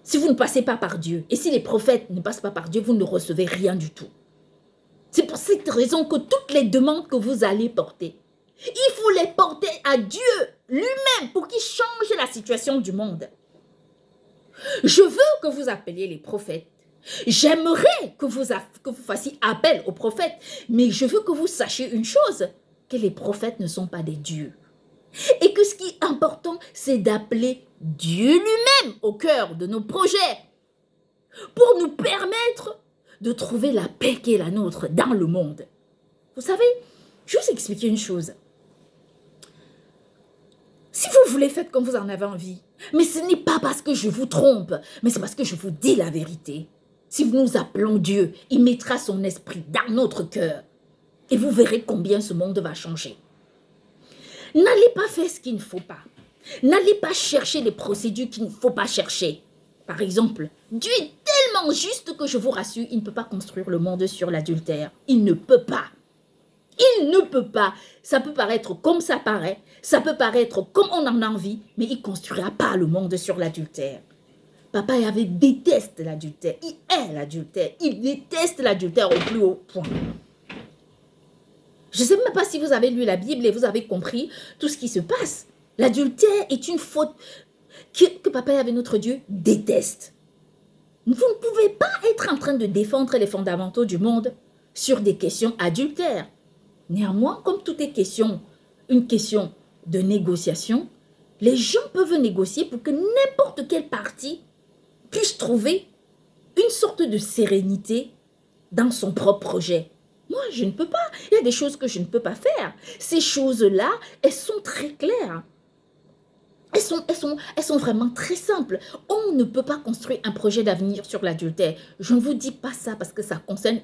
si vous ne passez pas par Dieu, et si les prophètes ne passent pas par Dieu, vous ne recevez rien du tout. C'est pour cette raison que toutes les demandes que vous allez porter, il faut les porter à Dieu lui-même pour qu'il change la situation du monde. Je veux que vous appeliez les prophètes. J'aimerais que vous fassiez appel aux prophètes, mais je veux que vous sachiez une chose, que les prophètes ne sont pas des dieux. Et que ce qui est important, c'est d'appeler Dieu lui-même au cœur de nos projets pour nous permettre de trouver la paix qui est la nôtre dans le monde. Vous savez, je vais vous expliquer une chose. Si vous voulez, faites comme vous en avez envie. Mais ce n'est pas parce que je vous trompe, mais c'est parce que je vous dis la vérité. Si nous appelons Dieu, il mettra son esprit dans notre cœur. Et vous verrez combien ce monde va changer. N'allez pas faire ce qu'il ne faut pas. N'allez pas chercher les procédures qu'il ne faut pas chercher. Par exemple, Dieu est tellement juste que je vous rassure, il ne peut pas construire le monde sur l'adultère. Il ne peut pas. Il ne peut pas. Ça peut paraître comme ça paraît, ça peut paraître comme on en a envie, mais il ne construira pas le monde sur l'adultère. Papa Yahvé déteste l'adultère. Il hait l'adultère. Il déteste l'adultère au plus haut point. Je ne sais même pas si vous avez lu la Bible et vous avez compris tout ce qui se passe. L'adultère est une faute que Papa Yahvé, notre Dieu, déteste. Vous ne pouvez pas être en train de défendre les fondamentaux du monde sur des questions adultères. Néanmoins, comme tout est une question de négociation, les gens peuvent négocier pour que n'importe quelle partie puisse trouver une sorte de sérénité dans son propre projet. Moi, je ne peux pas. Il y a des choses que je ne peux pas faire. Ces choses-là, elles sont très claires. Elles sont vraiment très simples. On ne peut pas construire un projet d'avenir sur l'adultère. Je ne vous dis pas ça parce que ça concerne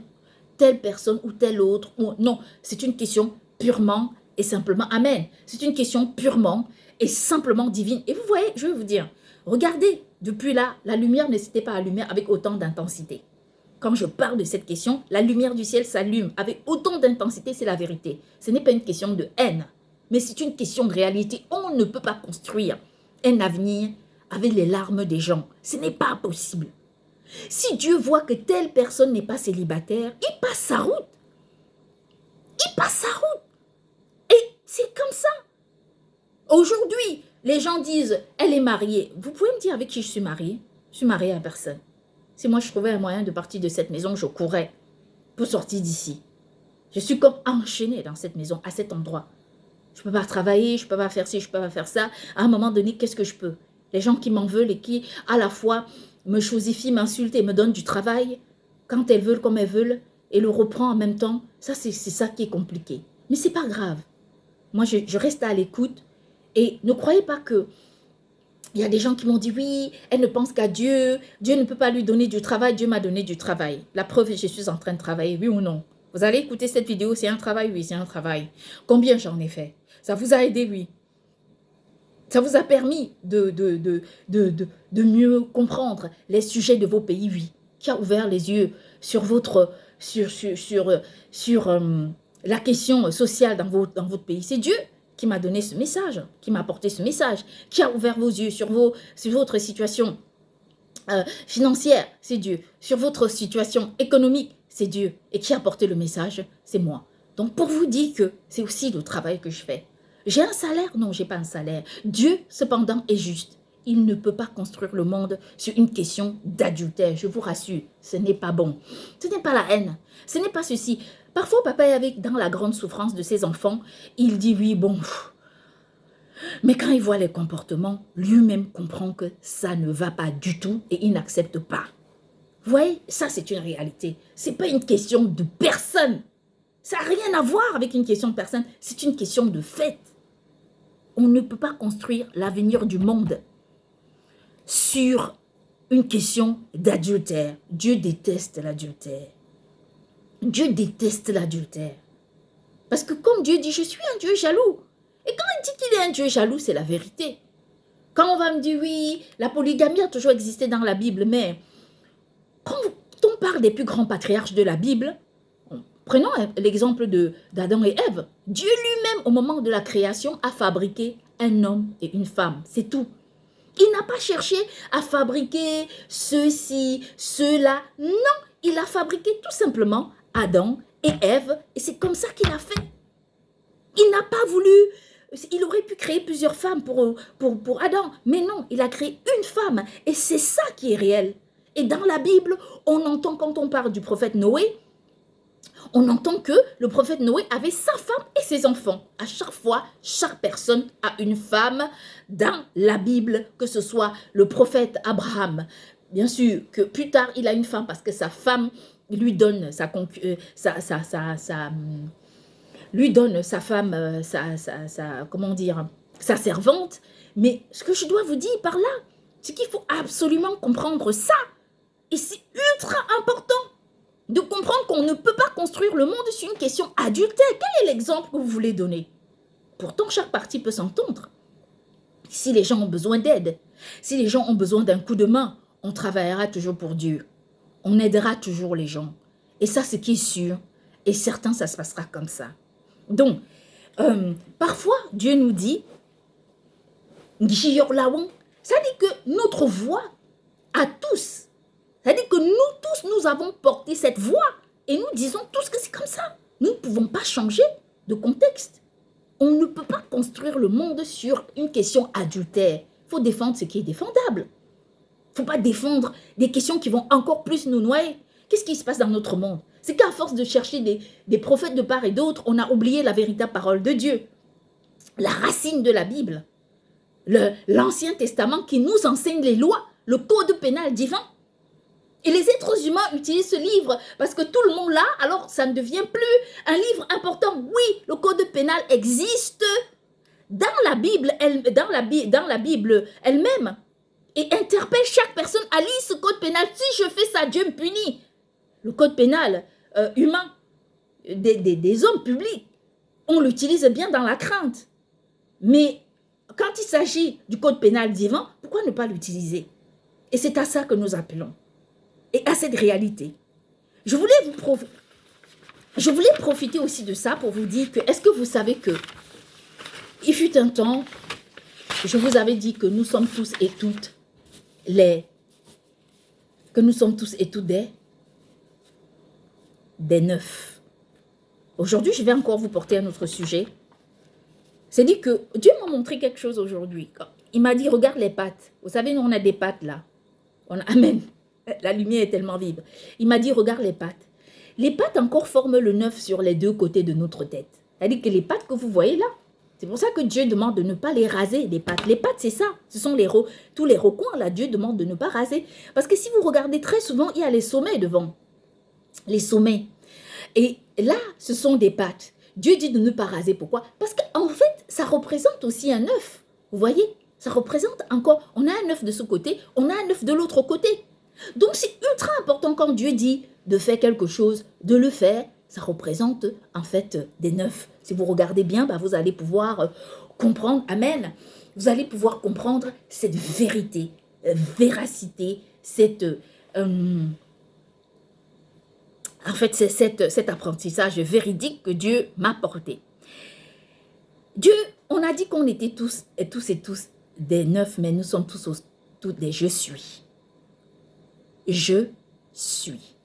telle personne ou telle autre. Non, c'est une question purement et simplement, amen. C'est une question purement et simplement divine. Et vous voyez, je vais vous dire, regardez, depuis là, la lumière ne s'était pas allumée avec autant d'intensité. Quand je parle de cette question, la lumière du ciel s'allume avec autant d'intensité, c'est la vérité. Ce n'est pas une question de haine, mais c'est une question de réalité. On ne peut pas construire un avenir avec les larmes des gens. Ce n'est pas possible. Si Dieu voit que telle personne n'est pas célibataire, il passe sa route. Il passe sa route. Et c'est comme ça. Aujourd'hui, les gens disent, elle est mariée. Vous pouvez me dire avec qui je suis mariée? Je suis mariée à personne. Si moi je trouvais un moyen de partir de cette maison, je courrais pour sortir d'ici. Je suis comme enchaînée dans cette maison, à cet endroit. Je ne peux pas travailler, je ne peux pas faire ci, je ne peux pas faire ça. À un moment donné, qu'est-ce que je peux? Les gens qui m'en veulent et qui, à la fois, me chosifient, m'insultent et me donnent du travail, quand elles veulent, comme elles veulent, et le reprend en même temps, ça, c'est ça qui est compliqué. Mais ce n'est pas grave. Moi, je reste à l'écoute et ne croyez pas que il y a des gens qui m'ont dit, oui, elle ne pense qu'à Dieu. Dieu ne peut pas lui donner du travail. Dieu m'a donné du travail. La preuve, je suis en train de travailler, oui ou non? Vous allez écouter cette vidéo, c'est un travail? Oui, c'est un travail. Combien j'en ai fait? Ça vous a aidé? Oui. Ça vous a permis de mieux comprendre les sujets de vos pays? Oui. Qui a ouvert les yeux sur la question sociale dans votre pays? C'est Dieu qui m'a donné ce message, qui m'a apporté ce message, qui a ouvert vos yeux sur votre situation financière, c'est Dieu. Sur votre situation économique, c'est Dieu. Et qui a apporté le message, c'est moi. Donc pour vous dire que c'est aussi le travail que je fais. J'ai un salaire? Non, j'ai pas un salaire. Dieu, cependant, est juste. Il ne peut pas construire le monde sur une question d'adultère. Je vous rassure, ce n'est pas bon. Ce n'est pas la haine. Ce n'est pas ceci. Parfois, papa est avec dans la grande souffrance de ses enfants. Il dit oui, bon. Mais quand il voit les comportements, lui-même comprend que ça ne va pas du tout et il n'accepte pas. Vous voyez, ça c'est une réalité. Ce n'est pas une question de personne. Ça n'a rien à voir avec une question de personne. C'est une question de fait. On ne peut pas construire l'avenir du monde sur une question d'adultère. Dieu déteste l'adultère. Dieu déteste l'adultère. Parce que comme Dieu dit, je suis un Dieu jaloux. Et quand il dit qu'il est un Dieu jaloux, c'est la vérité. Quand on va me dire, oui, la polygamie a toujours existé dans la Bible, mais quand on parle des plus grands patriarches de la Bible, prenons l'exemple d'Adam et Ève. Dieu lui-même, au moment de la création, a fabriqué un homme et une femme. C'est tout. Il n'a pas cherché à fabriquer ceci, cela. Non, il a fabriqué tout simplement Adam et Ève. Et c'est comme ça qu'il a fait. Il n'a pas voulu... Il aurait pu créer plusieurs femmes pour Adam. Mais non, il a créé une femme. Et c'est ça qui est réel. Et dans la Bible, on entend, quand on parle du prophète Noé, on entend que le prophète Noé avait sa femme et ses enfants. À chaque fois, chaque personne a une femme dans la Bible, que ce soit le prophète Abraham. Bien sûr que plus tard, il a une femme parce que sa femme lui donne lui donne sa femme, comment dire, sa servante. Mais ce que je dois vous dire par là, c'est qu'il faut absolument comprendre ça. Et c'est ultra important de comprendre qu'on ne peut pas construire le monde sur une question adultère. Quel est l'exemple que vous voulez donner? Pourtant, chaque partie peut s'entendre. Si les gens ont besoin d'aide, si les gens ont besoin d'un coup de main, on travaillera toujours pour Dieu. On aidera toujours les gens. Et ça, c'est qui est sûr. Et certain, ça se passera comme ça. Donc, parfois, Dieu nous dit, ça dit que notre voix à tous, ça dit que nous tous, nous avons porté cette voix et nous disons tous que c'est comme ça. Nous ne pouvons pas changer de contexte. On ne peut pas construire le monde sur une question adultère. Il faut défendre ce qui est défendable. Il ne faut pas défendre des questions qui vont encore plus nous noyer. Qu'est-ce qui se passe dans notre monde? C'est qu'à force de chercher des prophètes de part et d'autre, on a oublié la véritable parole de Dieu. La racine de la Bible. L'Ancien Testament qui nous enseigne les lois, le code pénal divin. Et les êtres humains utilisent ce livre parce que tout le monde l'a, alors ça ne devient plus un livre important. Oui, le code pénal existe dans la Bible elle-même et interpelle chaque personne à lire ce code pénal. Si je fais ça, Dieu me punit. Le code pénal humain des hommes publics, on l'utilise bien dans la crainte. Mais quand il s'agit du code pénal divin, pourquoi ne pas l'utiliser? Et c'est à ça que nous appelons. Et à cette réalité. Je voulais profiter aussi de ça pour vous dire que, est-ce que vous savez que, il fut un temps, je vous avais dit que nous sommes tous et toutes des neufs. Aujourd'hui, je vais encore vous porter un autre sujet. C'est dit que Dieu m'a montré quelque chose aujourd'hui. Il m'a dit, regarde les pattes. Vous savez, nous, on a des pattes là. Amen. La lumière est tellement vive. Il m'a dit, regarde les pattes. Les pattes encore forment le neuf sur les deux côtés de notre tête. C'est-à-dire que les pattes que vous voyez là, c'est pour ça que Dieu demande de ne pas les raser, les pattes. Les pattes, c'est ça. Ce sont tous les recoins là. Dieu demande de ne pas raser. Parce que si vous regardez très souvent, il y a les sommets devant. Les sommets. Et là, ce sont des pattes. Dieu dit de ne pas raser. Pourquoi? Parce qu'en fait, ça représente aussi un œuf. Vous voyez? Ça représente encore, on a un œuf de ce côté, on a un œuf de l'autre côté. Donc, c'est ultra important quand Dieu dit de faire quelque chose, de le faire. Ça représente en fait des neufs. Si vous regardez bien, vous allez pouvoir comprendre, amen, vous allez pouvoir comprendre cette vérité, véracité, cet apprentissage véridique que Dieu m'a porté. Dieu, on a dit qu'on était tous des neufs, mais nous sommes tous des je suis. Je suis.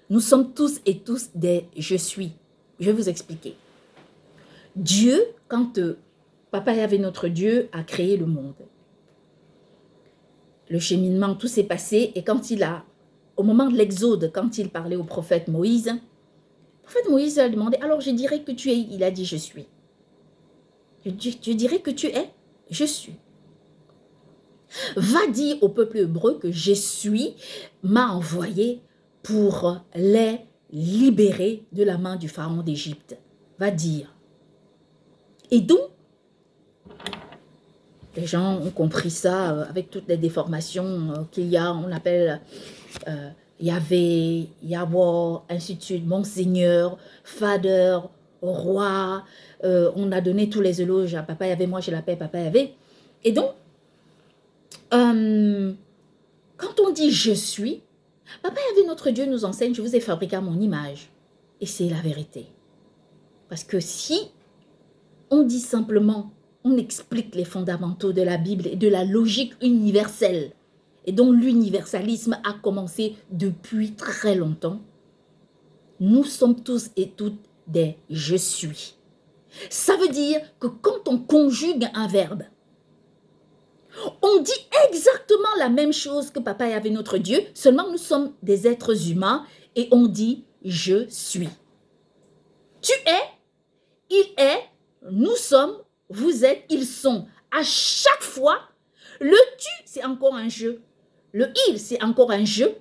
Nous sommes tous et tous des je suis. Je vais vous expliquer. Dieu, quand Papa Yahvé notre Dieu a créé le monde, le cheminement, tout s'est passé et au moment de l'exode, quand il parlait au prophète Moïse a demandé, alors je dirais que tu es, il a dit je suis. Je dirais que tu es, je suis. Va dire au peuple hébreu que je suis m'a envoyé pour les libérer de la main du pharaon d'Égypte. Va dire. Et donc, les gens ont compris ça avec toutes les déformations qu'il y a, on appelle Yahvé, Yahweh, ainsi de suite, Monseigneur, Fader, Roi. On a donné tous les éloges à Papa Yahvé, moi je l'appelle Papa Yahvé. Et donc, quand on dit je suis, Papa Yahvé notre Dieu nous enseigne, je vous ai fabriqué à mon image. Et c'est la vérité. Parce que si on dit simplement, on explique les fondamentaux de la Bible et de la logique universelle, et dont l'universalisme a commencé depuis très longtemps, nous sommes tous et toutes des « je suis ». Ça veut dire que quand on conjugue un verbe, on dit exactement la même chose que Papa Yahvé notre Dieu, seulement nous sommes des êtres humains et on dit « je suis ». Tu es, il est, nous sommes, vous êtes, ils sont. À chaque fois, le tu, c'est encore un jeu. Le il, c'est encore un jeu.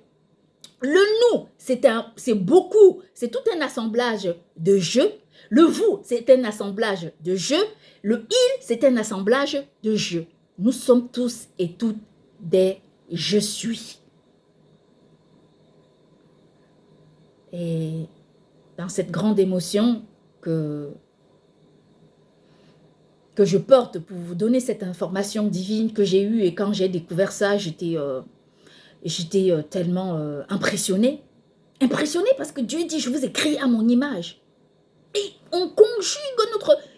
Le nous, c'est beaucoup, c'est tout un assemblage de je. Le vous, c'est un assemblage de je. Le il, c'est un assemblage de je. Nous sommes tous et toutes des je suis. Et dans cette grande émotion que je porte pour vous donner cette information divine que j'ai eue, et quand j'ai découvert ça, j'étais tellement impressionnée. Impressionnée parce que Dieu dit, je vous ai créé à mon image. Et on conjugue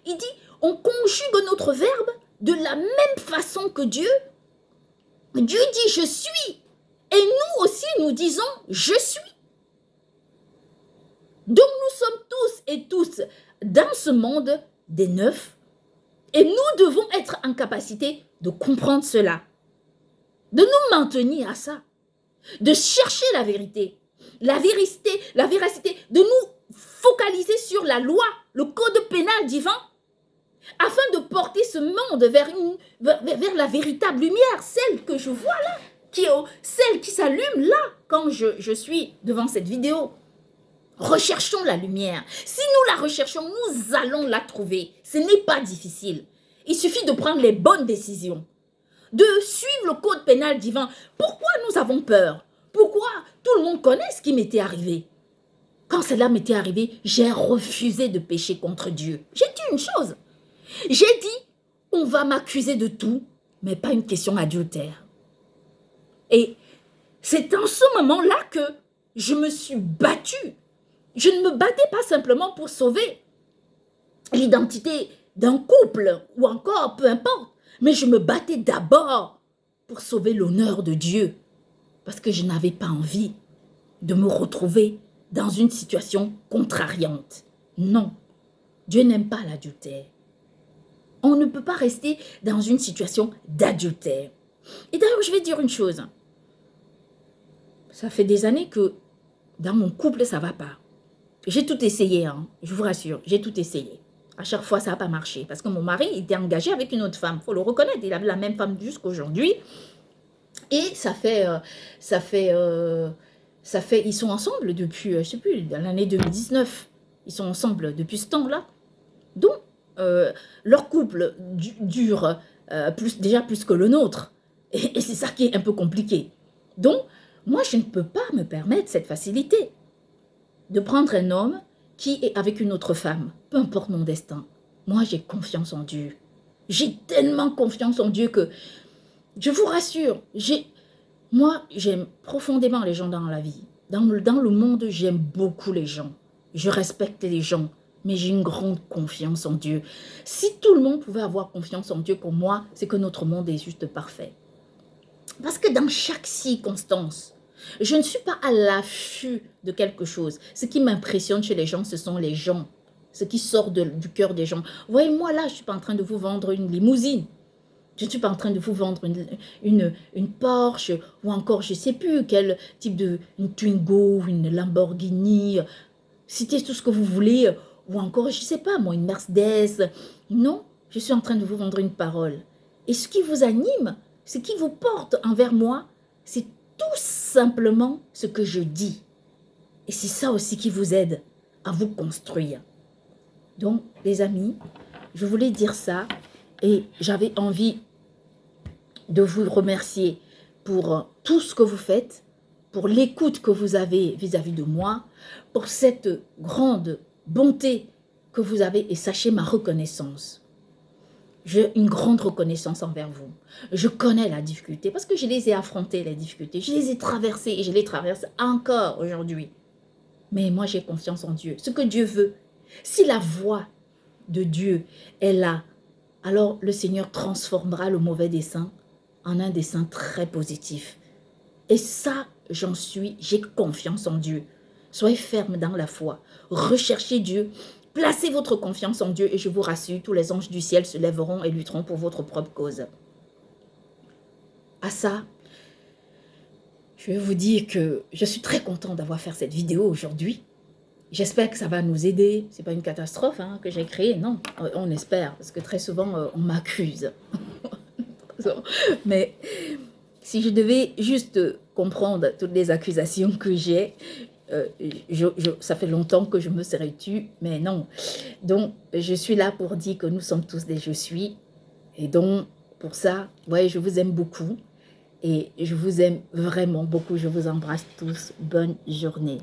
il dit, on conjugue notre verbe de la même façon que Dieu. Dieu dit, je suis. Et nous aussi, nous disons, je suis. Donc nous sommes tous et tous dans ce monde des neufs. Et nous devons être en capacité de comprendre cela, de nous maintenir à ça, de chercher la vérité, la véracité, de nous focaliser sur la loi, le code pénal divin, afin de porter ce monde vers la véritable lumière, celle que je vois là, celle qui s'allume là, quand je suis devant cette vidéo. Recherchons la lumière. Si nous la recherchons, nous allons la trouver. Ce n'est pas difficile. Il suffit de prendre les bonnes décisions, de suivre le code pénal divin. Pourquoi nous avons peur? Pourquoi? Tout le monde connaît ce qui m'était arrivé. Quand cela m'était arrivé, j'ai refusé de pécher contre Dieu. J'ai dit une chose. J'ai dit, on va m'accuser de tout, mais pas une question adultère. Et c'est en ce moment-là que je me suis battue. Je ne me battais pas simplement pour sauver l'identité d'un couple ou encore, peu importe, mais je me battais d'abord pour sauver l'honneur de Dieu parce que je n'avais pas envie de me retrouver dans une situation contrariante. Non, Dieu n'aime pas l'adultère. On ne peut pas rester dans une situation d'adultère. Et d'ailleurs, je vais dire une chose. Ça fait des années que dans mon couple, ça ne va pas. J'ai tout essayé, hein, je vous rassure, j'ai tout essayé. À chaque fois, ça n'a pas marché. Parce que mon mari était engagé avec une autre femme. Il faut le reconnaître, il avait la même femme jusqu'à aujourd'hui. Et ils sont ensemble depuis, je ne sais plus, dans l'année 2019. Ils sont ensemble depuis ce temps-là. Donc, leur couple dure déjà plus que le nôtre. Et c'est ça qui est un peu compliqué. Donc, moi, je ne peux pas me permettre cette facilité de prendre un homme qui est avec une autre femme, peu importe mon destin. Moi, j'ai confiance en Dieu. J'ai tellement confiance en Dieu que, je vous rassure, moi, j'aime profondément les gens dans la vie. Dans le monde, j'aime beaucoup les gens. Je respecte les gens, mais j'ai une grande confiance en Dieu. Si tout le monde pouvait avoir confiance en Dieu comme moi, c'est que notre monde est juste parfait. Parce que dans chaque circonstance, je ne suis pas à l'affût de quelque chose. Ce qui m'impressionne chez les gens, ce sont les gens. Ce qui sort du cœur des gens. Voyez-moi là, je ne suis pas en train de vous vendre une limousine. Je ne suis pas en train de vous vendre une Porsche ou encore, je ne sais plus quel type une Twingo, une Lamborghini. Citez tout ce que vous voulez. Ou encore, je ne sais pas moi, une Mercedes. Non, je suis en train de vous vendre une parole. Et ce qui vous anime, ce qui vous porte envers moi, c'est tout simplement ce que je dis. Et c'est ça aussi qui vous aide à vous construire. Donc, les amis, je voulais dire ça et j'avais envie de vous remercier pour tout ce que vous faites, pour l'écoute que vous avez vis-à-vis de moi, pour cette grande bonté que vous avez et sachez ma reconnaissance. J'ai une grande reconnaissance envers vous. Je connais la difficulté parce que je les ai affrontées, les difficultés. Je les ai traversées et je les traverse encore aujourd'hui. Mais moi, j'ai confiance en Dieu. Ce que Dieu veut. Si la voix de Dieu est là, alors le Seigneur transformera le mauvais dessein en un dessein très positif. Et ça, j'ai confiance en Dieu. Soyez ferme dans la foi. Recherchez Dieu. Placez votre confiance en Dieu et je vous rassure, tous les anges du ciel se lèveront et lutteront pour votre propre cause. À ça, je vais vous dire que je suis très contente d'avoir fait cette vidéo aujourd'hui. J'espère que ça va nous aider. Ce n'est pas une catastrophe que j'ai créée, non. On espère, parce que très souvent, on m'accuse. Mais si je devais juste comprendre toutes les accusations que j'ai, ça fait longtemps que je me serais tue, mais non. Donc, je suis là pour dire que nous sommes tous des je suis. Et donc, pour ça, ouais, je vous aime beaucoup. Et je vous aime vraiment beaucoup. Je vous embrasse tous. Bonne journée.